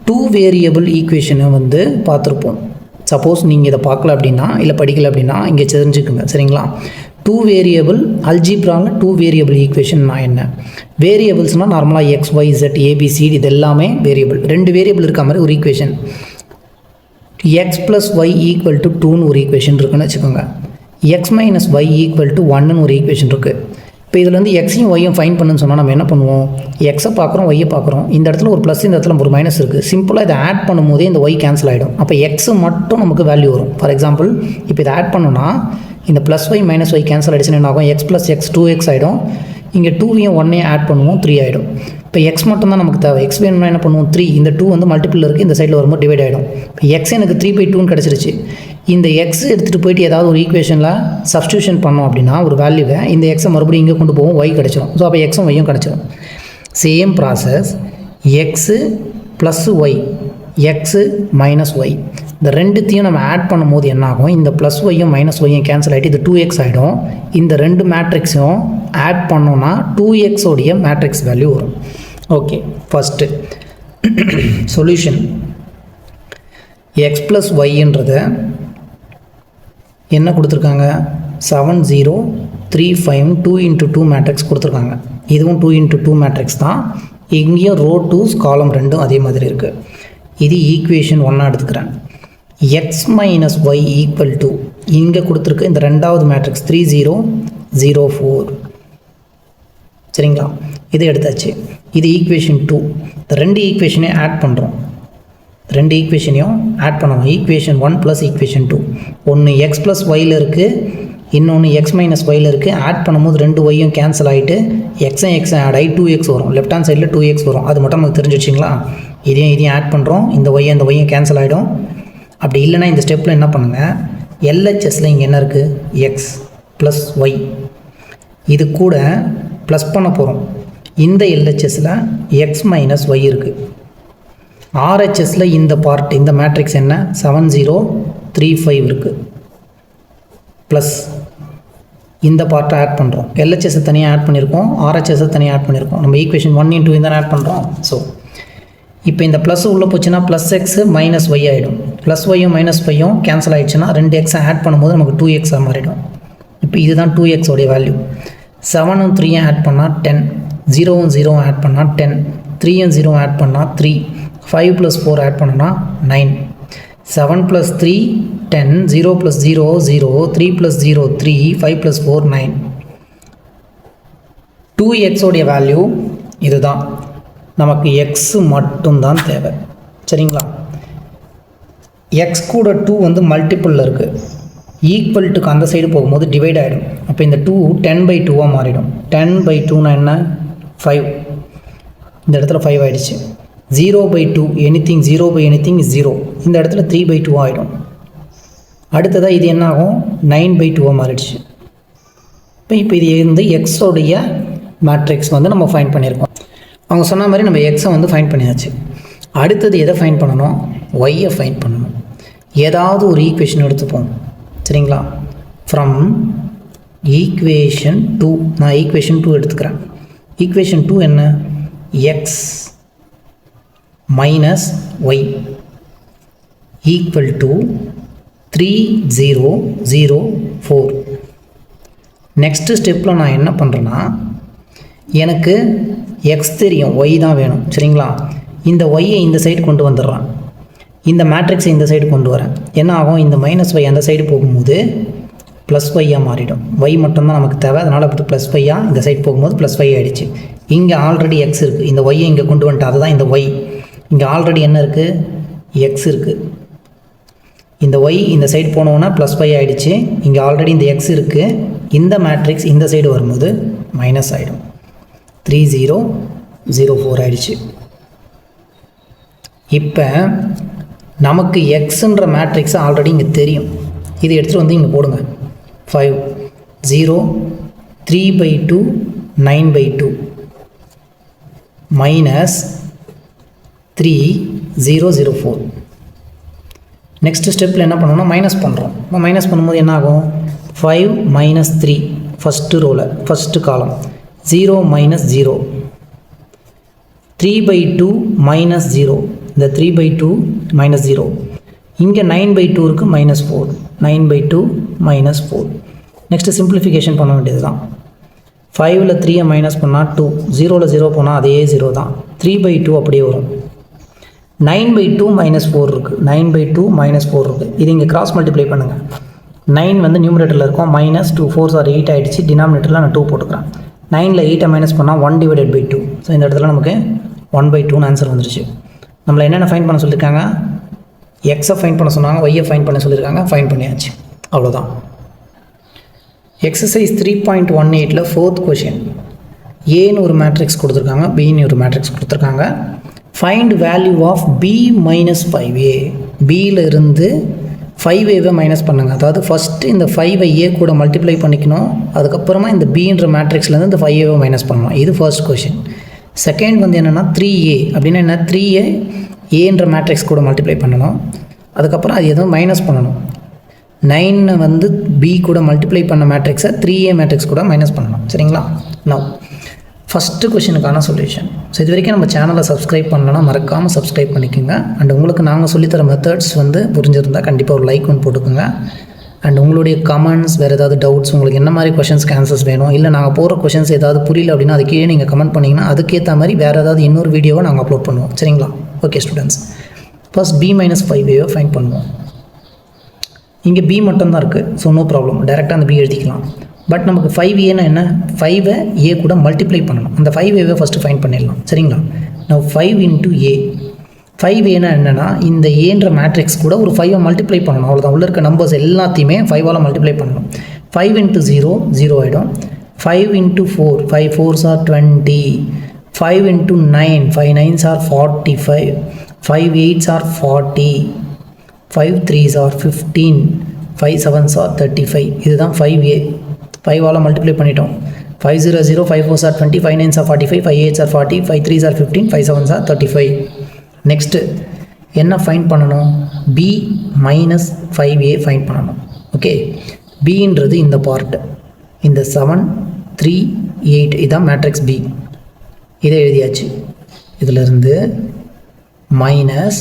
2 வேரியபிள் ஈக்குவேஷனை வந்து பார்த்துருப்போம். சப்போஸ் நீங்கள் இதை பார்க்கல அப்படின்னா, இல்லை படிக்கலை அப்படின்னா இங்கே தெரிஞ்சுக்குங்க. சரிங்களா? 2 வேரியபிள் அல்ஜிப்ராவில் 2 வேரியபிள் ஈக்குவேஷன்னா என்ன? வேரியபிள்ஸ்னால் நார்மலாக எக்ஸ் ஒய் இசட் ஏபிசிடி இது எல்லாமே வேரியபிள். 2 வேரியபிள் இருக்க மாதிரி ஒரு equation. X + y equal to 2ன்னு ஒரு ஈக்குவேஷன் இருக்குன்னு வச்சுக்கோங்க. X minus Y equal to 1ன்னு ஒரு ஈக்குவேஷன் இருக்குது. இப்போ இதில் வந்து எக்ஸையும் ஒய்யும் ஃபைன் பண்ணுன்னு சொன்னால் நம்ம என்ன பண்ணுவோம்? எக்ஸை பார்க்குறோம், ஒய்யை பார்க்குறோம். இந்த இடத்துல ஒரு ப்ளஸ், இந்த இடத்துல ஒரு மைனஸ் இருக்குது. சிம்பிளாக இதை ஆட் பண்ணும்போதே இந்த ஒய் கேன்சல் ஆகிடும். அப்போ எக்ஸ் மட்டும் நமக்கு வேல்யூ வரும். ஃபார் எக்ஸாம்பிள் இப்போ இதை ஆட் பண்ணோன்னா இந்த plus y minus y cancel ஆகிடுச்சுன்னு என்ன ஆகும்? எக்ஸ் + எக்ஸ் 2x ஆகிடும். இங்கே 2வையும் 1ஐயும் ஆட் பண்ணுவோம், 3 ஆகிடும். இப்போ எக்ஸ் மட்டும் தான் நமக்கு தேவை. எக்ஸ் வேணும்னா என்ன பண்ணுவோம்? 3. இந்த 2 வந்து மல்டிபிள் இருக்குது, இந்த சைடில் வரும்போது டிவைட் ஆகிடும். இப்போ எக்ஸ் எனக்கு 3/2ன்னு கிடச்சிருச்சு. இந்த எக்ஸ் எடுத்துகிட்டு போயிட்டு ஏதாவது ஒரு ஈக்குவேஷனில் சப்ஸ்டியூஷன் பண்ணோம் அப்படின்னா ஒரு வேல்யூவை, இந்த எக்ஸை மறுபடியும் இங்கே கொண்டு போவோம், ஒய் கிடச்சிரும். ஸோ அப்போ எக்ஸும் ஒய்யும் கிடச்சிரும். Same process X plus Y, X minus Y, இந்த ரெண்டுத்தையும் நம்ம ஆட் பண்ணும்போது என்ன ஆகும்? இந்த ப்ளஸ் ஒய்யும் மைனஸ் ஒய்யும் கேன்சல் ஆகிட்டு இது 2x ஆகிடும். இந்த ரெண்டு மேட்ரிக்ஸும் ஆட் பண்ணோன்னா 2x உடைய மேட்ரிக்ஸ் வேல்யூ வரும். Okay, first solution x plus ஒய்ன்றத என்ன கொடுத்துருக்காங்க? 7 0 3 5 2 × 2 மேட்ரிக்ஸ் கொடுத்துருக்காங்க. இதுவும் 2 × 2 மேட்ரிக்ஸ் தான். இங்கேயும் ரோ 2 காலம் 2 அதே மாதிரி இருக்குது. இது ஈக்குவேஷன் 1 எடுத்துக்கிறேன். X minus Y equal to இங்கே கொடுத்துருக்கு இந்த ரெண்டாவது மேட்ரிக்ஸ் 3 0 0 4. சரிங்களா? இது எடுத்தாச்சு. இது ஈக்குவேஷன் 2. இந்த ரெண்டு ஈக்குவேஷனையும் ஆட் பண்ணுறோம். ரெண்டு ஈக்குவேஷனையும் ஆட் பண்ணணும். Equation 1 + equation 2. ஒன்று எக்ஸ் ப்ளஸ் ஒயில் இருக்குது, இன்னொன்று எக்ஸ் மைனஸ் ஒயில் இருக்குது. ஆட் பண்ணும்போது 2 ஒய்யும் கேன்சல் ஆகிட்டு எக்ஸும் ஆட் ஆகி 2x வரும். லெஃப்ட் ஹேண்ட் சைடில் 2x வரும். அது மட்டும் நமக்கு தெரிஞ்சிச்சிங்களா? இதையும் ஆட் பண்ணுறோம். இந்த ஒய்யும் கேன்சல் ஆகிடும். அப்படி இல்லைனா இந்த ஸ்டெப்பில் என்ன பண்ணுங்கள்? LHSல இங்கே என்ன இருக்குது? X plus Y. இது கூட ப்ளஸ் பண்ண போகிறோம். இந்த LHSல எக்ஸ் மைனஸ் ஒய் இருக்குது. RHSல இந்த பார்ட், இந்த மேட்ரிக்ஸ் என்ன? 7 0 3 5 இருக்குது. ப்ளஸ் இந்த பார்ட்டை ஆட் பண்ணுறோம். எல்ஹெச்எஸை தனியாக ஆட் பண்ணியிருக்கோம், ஆர்ஹெச்எஸை தனியாக ஆட் பண்ணியிருக்கோம். நம்ம ஈக்குவேஷன் 1 × 2 தான் ஆட் பண்ணுறோம். ஸோ இப்போ இந்த ப்ளஸ் உள்ளே போச்சுன்னா ப்ளஸ் எக்ஸு மைனஸ் ஒய் ஆகிடும். ப்ளஸ் ஒய்யும் மைனஸ் ஒய்யும் கேன்சல் ஆகிடுச்சுன்னா 2x ஆட் பண்ணும்போது நமக்கு 2x மாறிடும். இப்போ இதுதான் 2x உடைய வேல்யூ. 7ம் 3யும் ஆட் பண்ணால் 10, 0ம் 0ம் ஆட் பண்ணால் 10, 3யும் 0 ஆட் பண்ணால் 3, 5 + 4 ஆட் பண்ணோன்னா 9, 7 + 3 10, 0 + 0 0, 3 + 0 3, 5 + 4 9. 2x உடைய வேல்யூ இதுதான். நமக்கு x மட்டும்தான் தேவை. சரிங்களா? x கூட 2 வந்து மல்டிப்புளில் இருக்குது. ஈக்குவல்ட்டுக்கு அந்த சைடு போகும்போது டிவைட் ஆகிடும். அப்போ இந்த 2 10/2 மாறிடும். 10/2னா என்ன? 5. இந்த இடத்துல 5 ஆகிடுச்சு. 0/2 எனிதிங் 0/anything is 0. இந்த இடத்துல 3/2 ஆகிடும். அடுத்ததாக இது என்ன ஆகும்? 9/2 மாறிடுச்சு. இப்போ இது வந்து எக்ஸோடைய மேட்ரிக்ஸ் வந்து நம்ம ஃபைண்ட் பண்ணியிருக்கோம். அவங்க சொன்ன மாதிரி நம்ம எக்ஸை வந்து ஃபைண்ட் பண்ணியாச்சு. அடுத்தது எதை ஃபைண்ட் பண்ணணும்? ஒய்யை ஃபைண்ட் பண்ணணும். ஏதாவது ஒரு ஈக்குவேஷன் எடுத்துப்போம். சரிங்களா? ஃப்ரம் ஈக்குவேஷன் 2, நான் ஈக்குவேஷன் 2 எடுத்துக்கிறேன். ஈக்குவேஷன் 2 என்ன? X minus Y equal to 3004. Next ஸ்டெப்பில் நான் என்ன பண்ணுறேன்னா, எனக்கு எக்ஸ் தெரியும், ஒய் தான் வேணும். சரிங்களா? இந்த ஒய்யை இந்த சைடு கொண்டு வந்துடுறான். இந்த மேட்ரிக்ஸை இந்த சைடு கொண்டு வரேன். என்ன ஆகும்? இந்த மைனஸ் ஒய் அந்த சைடு போகும்போது ப்ளஸ் ஒய்யாக மாறிடும். ஒய் மட்டும்தான் நமக்கு தேவை. அதனால் அப்படி ப்ளஸ் ஒய்யாக இந்த சைடு போகும்போது ப்ளஸ் ஒய் ஆகிடுச்சு. இங்கே ஆல்ரெடி எக்ஸ் இருக்குது. இந்த ஒய்யை இங்கே கொண்டு வந்துட்டு அதுதான் இந்த ஒய். இங்கே ஆல்ரெடி என்ன இருக்குது? எக்ஸ் இருக்குது. இந்த ஒய் இந்த சைடு போனோன்னா ப்ளஸ் ஒய் ஆகிடுச்சு. இங்கே ஆல்ரெடி இந்த எக்ஸ் இருக்குது. இந்த மேட்ரிக்ஸ் இந்த சைடு வரும்போது மைனஸ் ஆகிடும். 3004 ஆகிடுச்சு. இப்போ நமக்கு எக்ஸுன்ற மேட்ரிக்ஸ் ஆல்ரெடி இங்கே தெரியும். இது எடுத்துகிட்டு வந்து இங்கே போடுங்க. 5 0 3/2 9/2 மைனஸ் 3004. நெக்ஸ்ட் ஸ்டெப்பில் என்ன பண்ணணும்னா மைனஸ் பண்ணுறோம். இப்போ மைனஸ் பண்ணும்போது என்ன ஆகும்? 5 - 3 ஃபஸ்ட்டு ரோவில் ஃபஸ்ட்டு காலம் 0 - 0, 3/2 - 0, இந்த 3/2 - 0. இங்கே 9/2 இருக்குது, -4, 9/2 - 4. நெக்ஸ்ட்டு சிம்பிளிஃபிகேஷன் பண்ண வேண்டியது தான். 5ல் 3 மைனஸ் பண்ணால் 2, 0ல் 0 போனால் அதே 0 தான். 3/2 அப்படியே வரும். 9/2 - 4 இருக்குது, 9/2 - 4 இருக்குது. இது இங்கே கிராஸ் மல்டிப்ளை பண்ணுங்கள். 9 வந்து நியூமரேட்டரில் இருக்கும், -2 4 ஆர் 8 ஆகிடுச்சு. டினாமினேட்டரில் நான் 2 போட்டுக்கிறேன். 9ல் 8 மைனஸ் பண்ணால் 1/2. ஸோ இந்த இடத்துல நமக்கு 1/2ன்னு ஆன்சர் வந்துருச்சு. நம்மளை என்னென்ன ஃபைன் பண்ண சொல்லியிருக்காங்க? எக்ஸை ஃபைன் பண்ண சொன்னாங்க, ஒய்யை ஃபைன் பண்ண சொல்லியிருக்காங்க. ஃபைன் பண்ணியாச்சு. அவ்வளோதான். எக்ஸசைஸ் 3.18ல் 4th கொஷின். ஏன்னு ஒரு மேட்ரிக்ஸ் கொடுத்துருக்காங்க, பின்னு ஒரு மேட்ரிக்ஸ் கொடுத்துருக்காங்க. Find value of b - 5a. பியில் இருந்து 5a மைனஸ் பண்ணுங்கள். அதாவது ஃபஸ்ட்டு இந்த 5ஐ a கூட மல்டிப்ளை பண்ணிக்கணும். அதுக்கப்புறமா இந்த பின்ற மேட்ரிக்ஸ்லேருந்து இந்த 5a மைனஸ் பண்ணணும். இது ஃபர்ஸ்ட் கொஷின். செகண்ட் வந்து என்னென்னா 3a அப்படின்னா என்ன? 3a ஏன்ற மேட்ரிக்ஸ் கூட மல்டிப்ளை பண்ணணும். அதுக்கப்புறம் அது எதுவும் மைனஸ் பண்ணணும். 9 வந்து b கூட மல்டிப்ளை பண்ண மேட்ரிக்ஸை 3a மேட்ரிக்ஸ் கூட மைனஸ் பண்ணணும். சரிங்களா? நவ் ஃபஸ்ட்டு கொஷினுக்கான சொல்யூஷன். ஸோ இது வரைக்கும் நம்ம சேனலை சப்ஸ்கிரைப் பண்ணலன்னா மறக்காமல் சப்ஸ்கிரைப் பண்ணிக்கோங்க. அண்ட் உங்களுக்கு நாங்கள் சொல்லித்தர மெத்தட்ஸ் வந்து புரிஞ்சிருந்தால் கண்டிப்பாக ஒரு லைக் ஒன்று போட்டுக்கோங்க. அண்ட் உங்களுடைய கமெண்ட்ஸ், வேறு ஏதாவது டவுட்ஸ், உங்களுக்கு என்ன மாதிரி கொஷின்ஸ்க்கு ஆன்சர்ஸ் வேணும், இல்லை நாங்கள் போகிற கொஷின்ஸ் ஏதாவது புரியல அப்படின்னா அது கீழே நீங்கள் கமெண்ட் பண்ணிங்கன்னா அதுக்கேற்ற மாதிரி வேறு ஏதாவது இன்னொரு வீடியோவை நாங்கள் அப்லோட் பண்ணுவோம். சரிங்களா? Okay students, first b - 5a find பண்ணுவோம். இங்கே b மட்டும்தான் இருக்குது. ஸோ நோ ப்ராப்ளம், டேரெக்டாக அந்த b எழுதிக்கலாம். பட் நமக்கு 5a என்ன? 5ஐ a கூட மல்டிப்ளை பண்ணணும். அந்த 5a ஃபஸ்ட்டு ஃபைண்ட் பண்ணிடலாம். சரிங்களா? நான் 5 × a. 5a என்னென்னா இந்த ஏன்ற மேட்ரிக்ஸ் கூட ஒரு 5ஐ மல்டிப்ளை பண்ணணும். அவ்வளோதான். உள்ள இருக்க நம்பர்ஸ் எல்லாத்தையுமே 5ஆல் மல்டிப்ளை பண்ணணும். 5 × 0 0 ஆகிடும். 5 × 4 5 4s are 20. 5 × 9 5 9s are 45. 5 8s are 40. 5 3s are 15. 5 7s are 35. இதுதான் 5a. 5ஆல் மல்டிப்ளை பண்ணிட்டோம். 5 0 0 5 4s are 20. 5 9s are 45. 5 8s are 40. 5 3s are 15. 5 7s are 35. Next என்ன ஃபைண்ட் பண்ணணும்? b - 5a ஃபைண்ட் பண்ணணும். ஓகே, bன்றது இந்த பார்ட்டு, இந்த 7 3 8 இதான் மேட்ரிக்ஸ் பி. இதை எழுதியாச்சு. இதிலிருந்து மைனஸ்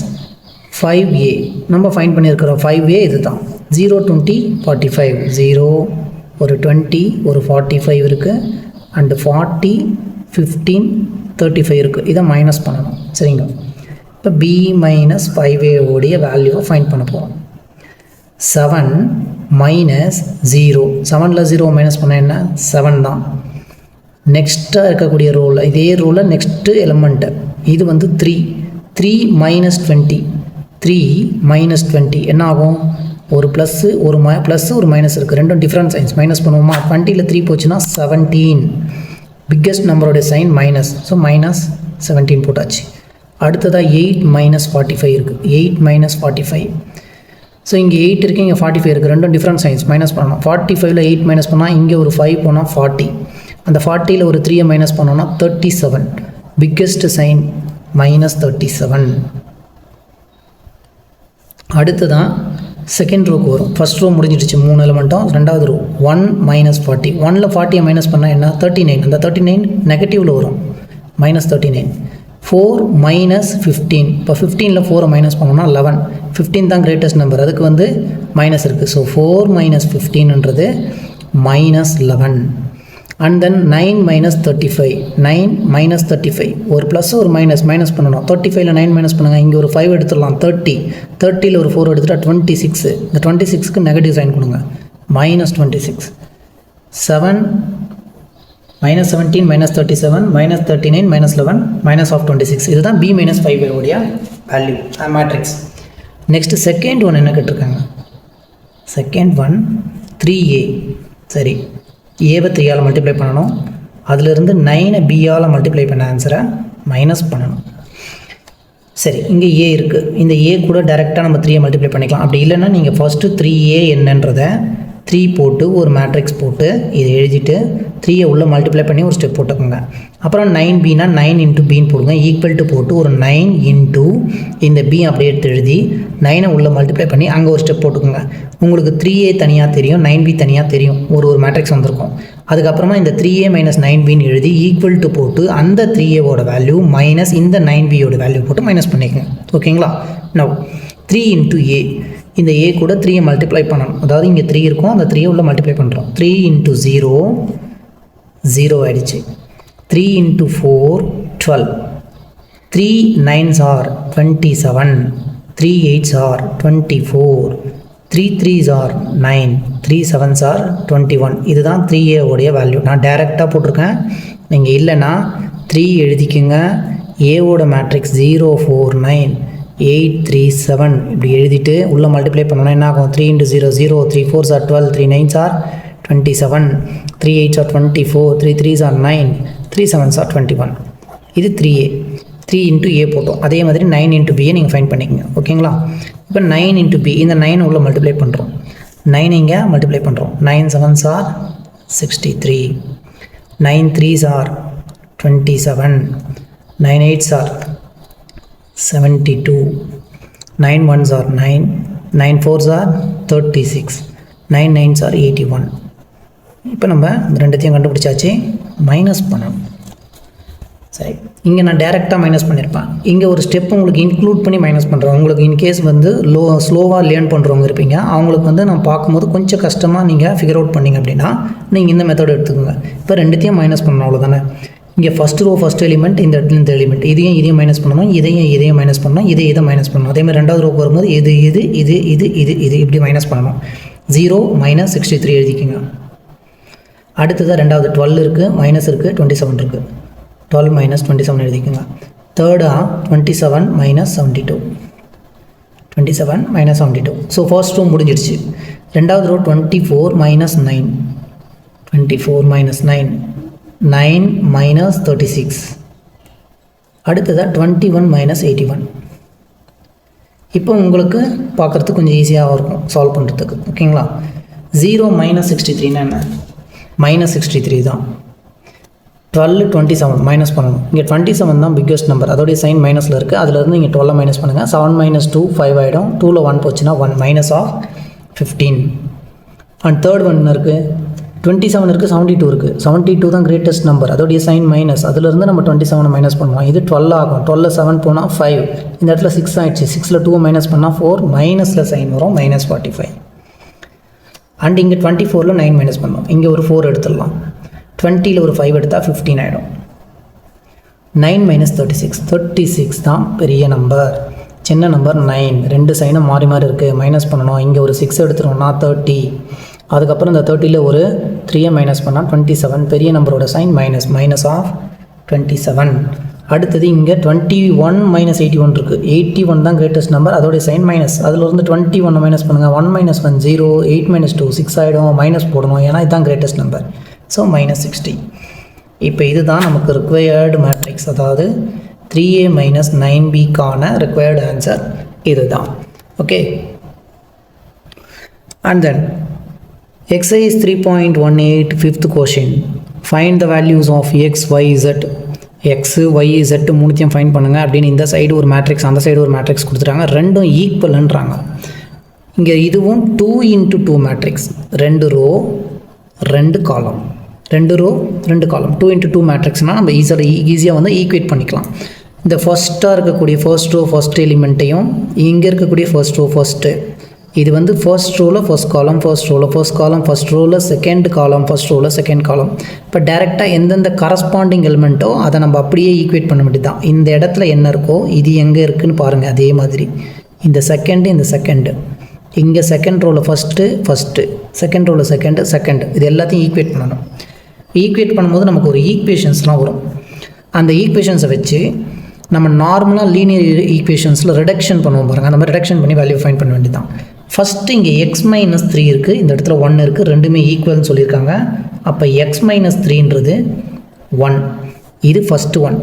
5a நம்ம ஃபைன் பண்ணியிருக்கிறோம். 5a இது தான் 0 20 45 0 ஒரு 20 ஒரு 45 இருக்குது அண்டு 40 15 35 இருக்குது. இதை மைனஸ் பண்ணணும். சரிங்க. இப்போ b மைனஸ் 5a உடைய வேல்யூவை ஃபைன் பண்ண போகிறோம். 7 மைனஸ் 0 7ல் 0 மைனஸ் பண்ண என்ன 7 தான். நெக்ஸ்ட்டாக இருக்கக்கூடிய ரோவில் இதே ரோவில் நெக்ஸ்ட்டு எலமெண்ட்டு இது வந்து 3 மைனஸ் 20 3 மைனஸ் 20 என்ன ஆகும்? ஒரு ப்ளஸ்ஸு ஒரு ப்ளஸ்ஸு ஒரு மைனஸ் இருக்குது, ரெண்டும் டிஃப்ரெண்ட் சைன்ஸ். மைனஸ் பண்ணுவோமா? 20ல் 3 போச்சுன்னா 17. பிக்கெஸ்ட் நம்பரோடைய சைன் மைனஸ், ஸோ மைனஸ் 17 போட்டாச்சு. அடுத்ததாக 8 மைனஸ் 45 இருக்குது. 8 மைனஸ் 45. ஸோ இங்கே 8 இருக்குது, இங்கே 45 இருக்குது, ரெண்டும் டிஃப்ரெண்ட் சைன்ஸ். மைனஸ் பண்ணணும். 45ல் 8 மைனஸ் பண்ணால் இங்கே ஒரு 5 போனால் 40. அந்த 40ல் ஒரு 3 மைனஸ் பண்ணோன்னா 37. Biggest sign minus 37. அடுத்ததான் செகண்ட் ரோக்கு வரும். ஃபஸ்ட் ரோ முடிஞ்சிடுச்சு 3 எலமெண்ட்டும். ரெண்டாவது ரோ 1 மைனஸ் 40. 1ல் 40 மைனஸ் பண்ணால் என்ன 39. அந்த 39 நெகட்டிவில் வரும் மைனஸ் 39. 4 மைனஸ் 15. இப்போ 15ல் 4 மைனஸ் பண்ணோம்னா 11. 15 தான் கிரேட்டஸ்ட் நம்பர், அதுக்கு வந்து மைனஸ் இருக்குது. ஸோ 4 மைனஸ் 15ன்றது minus 11. And then 9 minus 35. 9 minus 35 ஒரு ப்ளஸ் ஒரு மைனஸ் பண்ணணும். 35ல் 9 மைனஸ் பண்ணுங்கள், இங்கே ஒரு 5 எடுத்துடலாம். 30ல் ஒரு 4 எடுத்துட்டா 26. இந்த 26க்கு நெகட்டிவ் சைன் கொடுங்க, minus 26. 7 minus 17 minus 37 minus 39 minus 11 minus of 26. இதுதான் b மைனஸ் 5 உடைய value matrix. Next second one என்ன கேட்டிருக்காங்க? Second one 3a. சரி, ஏவை 3ஆல் மல்டிப்ளை பண்ணணும். அதிலிருந்து 9 பியால் மல்டிப்ளை பண்ண ஆன்சரை மைனஸ் பண்ணணும். சரி, இங்கே ஏ இருக்குது. இந்த ஏ கூட டைரெக்டாக நம்ம 3 மல்டிப்ளை பண்ணிக்கலாம். அப்படி இல்லைன்னா நீங்கள் ஃபஸ்ட்டு 3a என்னன்றதை 3 போட்டு ஒரு மேட்ரிக்ஸ் போட்டு இதை எழுதிட்டு 3 உள்ளே மல்டிப்ளை பண்ணி ஒரு ஸ்டெப் போட்டுக்கோங்க. அப்புறம் 9bனா 9 இன்ட்டு பின்னு போடுங்க. ஈக்குவல் டு போட்டு ஒரு 9 இன்ட்டு இந்த பி அப்படியே எடுத்து எழுதி 9 உள்ளே மல்டிப்ளை பண்ணி அங்கே ஒரு ஸ்டெப் போட்டுக்கோங்க. உங்களுக்கு 3a தனியாக தெரியும், 9b தனியாக தெரியும். ஒரு மேட்ரிக்ஸ் வந்திருக்கும். அதுக்கப்புறமா இந்த 3a மைனஸ் 9bன்னு எழுதி ஈக்குவல் டு போட்டு அந்த 3aவோட வேல்யூ மைனஸ் இந்த 9bயோட வேல்யூ போட்டு மைனஸ் பண்ணிக்கோங்க. ஓகேங்களா? நவ் 3 இன்ட்டு a, இந்த a கூட 3 மல்டிப்ளை பண்ணணும். அதாவது இங்கே 3 இருக்கும், அந்த 3 உள்ள மல்டிப்ளை பண்ணுறோம். 3 இன்ட்டு 0 0 ஆகிடுச்சு. 3 into 4 12. 3 9s are 27. 3 8s are 24. 3 3s are 9. 3 7s are 21. இதுதான் 3a உடைய வேல்யூ. நான் டைரெக்டாக போட்டிருக்கேன். நீங்கள் இல்லைன்னா 3 எழுதிக்குங்க. ஏவோட மேட்ரிக்ஸ் 0 4 9 8 3 7 இப்படி எழுதிட்டு உள்ளே மல்டிப்ளை பண்ணோன்னா என்ன ஆகும்? 3 into 0 0. 3 4s are 12. 3 9s are 27. 3 8s are 24. 3 3s are 9. 3 7s are 21. இது 3a. 3 இன்ட்டு a போட்டோம். அதே மாதிரி 9 இன்ட்டு b நீங்கள் ஃபைன் பண்ணிக்கங்க. ஓகேங்களா? இப்போ 9 இன்ட்டு b, இந்த 9 உள்ள மல்டிப்ளை பண்ணுறோம். 9 இங்கே மல்டிப்ளை பண்ணுறோம். 9 7s are 63. 9 3s are 27. 9 8s are 72. 9 1s are 9. 9 4s are 36. 9 9s are 81. இப்போ நம்ம இந்த ரெண்டுத்தையும் கண்டுபிடிச்சாச்சு. மைனஸ் பண்ணணும். சரி, இங்கே நான் டேரெக்டாக மைனஸ் பண்ணியிருப்பேன். இங்கே ஒரு ஸ்டெப் உங்களுக்கு இன்க்ளூட் பண்ணி மைனஸ் பண்ணுறேன். உங்களுக்கு இன்கேஸ் வந்து ஸ்லோவாக லேர்ன் பண்ணுறவங்க இருப்பீங்க, அவங்களுக்கு வந்து நான் பார்க்கும்போது கொஞ்சம் கஷ்டமாக நீங்கள் ஃபிகர் அவுட் பண்ணிங்க அப்படின்னா நீங்கள் இந்த மெத்தட் எடுத்துக்கோங்க. இப்போ ரெண்டுத்தையும் மைனஸ் பண்ணணும், அவ்வளோதானே. இங்கே ஃபஸ்ட் ரோ ஃபஸ்ட் எலிமெண்ட், இந்த இடத்துல இந்த எலிமெண்ட், இதையும் மைனஸ் பண்ணணும், இதையும் மைனஸ் பண்ணணும், இதை மைனஸ் பண்ணணும். அதேமாதிரி ரெண்டாவது ரோக்கு வரும்போது இது இப்படி மைனஸ் பண்ணணும். 0 மைனஸ் 63 எழுதிக்கோங்க. அடுத்ததாக ரெண்டாவது 12 இருக்குது, மைனஸ் இருக்குது, 27 இருக்குது. 12 மைனஸ் 27 எழுதிக்கோங்க. தேர்டாக 27 minus 72. 27 minus 72. So first row முடிஞ்சிடுச்சு. ரெண்டாவது ரோ 24 மைனஸ் 9. 24 மைனஸ் 9. 9 மைனஸ் 36. அடுத்ததாக 21 மைனஸ் 81. இப்போ உங்களுக்கு பார்க்குறதுக்கு கொஞ்சம் ஈஸியாக இருக்கும் சால்வ் பண்ணுறதுக்கு. ஓகேங்களா? 0 மைனஸ் 63ன்னா என்ன? மைனஸ் 63 தான். 12 27 மைனஸ் பண்ணணும். இங்கே 27 தான் பிக்கஸ்ட் நம்பர், அதோடைய சைன் மைனஸில் இருக்குது. அதிலேருந்து இங்கே 12 மைனஸ் பண்ணுங்கள். 7 மைனஸ் 2 5 ஆகிடும். 2ல் 1 போச்சுன்னா 1 minus of 15. And third one என்ன இருக்குது? 27 இருக்குது, 72 இருக்குது. 72 தான் கிரேட்டஸ்ட் நம்பர், அதோடைய சைன் மைனஸ். அதிலிருந்து நம்ம 27 மைனஸ் பண்ணுவோம். இது 12 ஆகும். 12 7 போனால் 5. இந்த இடத்துல 6 ஆகிடுச்சு. 6ல் 2 மைனஸ் பண்ணால் 4, மைனஸில் சைன் வரும், -45. அண்ட் இங்கே 24ல் 9 மைனஸ் பண்ணோம். இங்கே ஒரு 4 எடுத்துடலாம். 20ல் ஒரு 5 எடுத்தால் 15 ஆகிடும். 9 மைனஸ் 36, 36 தான் பெரிய நம்பர். சின்ன நம்பர் 9. ரெண்டு சைனும் மாறி மாறி இருக்குது, மைனஸ் பண்ணணும். இங்கே ஒரு 6 எடுத்துட்டோம்னா 30. அதுக்கப்புறம் இந்த 30ல் ஒரு 3 மைனஸ் பண்ணால் 27. பெரிய நம்பரோட சைன் மைனஸ் ஆஃப் 27. அடுத்தது இங்கே 21 மைனஸ் 81 இருக்குது. 81 தான் கிரேட்டஸ்ட் நம்பர், அதோடைய சைன் மைனஸ். அதில் இருந்து 21 மைனஸ் பண்ணுங்கள். 1 மைனஸ் 1 0, 8 மைனஸ் 2 6 ஆகிடும். மைனஸ் போடணும், ஏன்னா இதுதான் கிரேட்டஸ்ட் நம்பர். ஸோ -60. இப்போ இதுதான் நமக்கு ரிக்வயர்டு மேட்ரிக்ஸ், அதாவது 3a மைனஸ் 9bக்கான ரிக்வயர்டு ஆன்சர் இதுதான். Okay. And then exercise 3.18 fifth question. Find the values of x, y, z. x, y, z மூணுத்தையும் ஃபைண்ட் பண்ணுங்கள் அப்படின்னு இந்த சைடு ஒரு மேட்ரிக்ஸ், அந்த சைடு ஒரு மேட்ரிக்ஸ் கொடுத்துட்டாங்க. ரெண்டும் ஈக்குவல்ன்றாங்க. இங்கே இதுவும் 2 into 2 மேட்ரிக்ஸ். 2 ரோ 2 காலம், 2 ரோ 2 காலம். 2 into 2 மேட்ரிக்ஸ்னால் நம்ம ஈஸியாக வந்து ஈக்குவேட் பண்ணிக்கலாம். இந்த ஃபர்ஸ்ட்டாக இருக்கக்கூடிய ஃபர்ஸ்ட் ரோ ஃபர்ஸ்ட் எலிமெண்ட்டையும் இங்கே இருக்கக்கூடிய ஃபர்ஸ்ட் ரோ ஃபர்ஸ்ட்டு, இது வந்து ஃபர்ஸ்ட் ரோவில் ஃபர்ஸ்ட் காலம், ஃபர்ஸ்ட் ரோவில் ஃபர்ஸ்ட் காலம், ஃபர்ஸ்ட் ரோவில் செகண்ட் காலம், ஃபர்ஸ்ட் ரோவில் செகண்ட் காலம். இப்போ டேரெக்டாக எந்தெந்த கரஸ்பாண்டிங் எலிமெண்ட்டோ அதை நம்ம அப்படியே ஈக்குவேட் பண்ண வேண்டியது தான். இந்த இடத்துல என்ன இருக்கோ இது எங்கே இருக்குதுன்னு பாருங்கள். அதே மாதிரி இந்த செகண்டு, இந்த செகண்டு, இங்கே செகண்ட் ரோவில் ஃபஸ்ட்டு, செகண்ட் ரோவில் செகண்டு, இது எல்லாத்தையும் ஈக்குவேட் பண்ணணும். ஈக்குவேட் பண்ணும்போது நமக்கு ஒரு ஈக்குவேஷன்ஸ்லாம் வரும். அந்த ஈக்குவேஷன்ஸை வச்சு நம்ம நார்மலாக லீனியர் ஈக்குவேஷன்ஸில் ரிடக்ஷன் பண்ணுவோம் பாருங்கள். அந்த மாதிரி ரிடக்ஷன் பண்ணி வேல்யூ ஃபைண்ட் பண்ண வேண்டியது தான். ஃபஸ்ட்டு இங்கே x-3 இருக்குது, இந்த இடத்துல 1 இருக்குது, ரெண்டுமே ஈக்குவல்னு சொல்லியிருக்காங்க. அப்போ x-3ன்றது 1, இது ஃபஸ்ட்டு 1.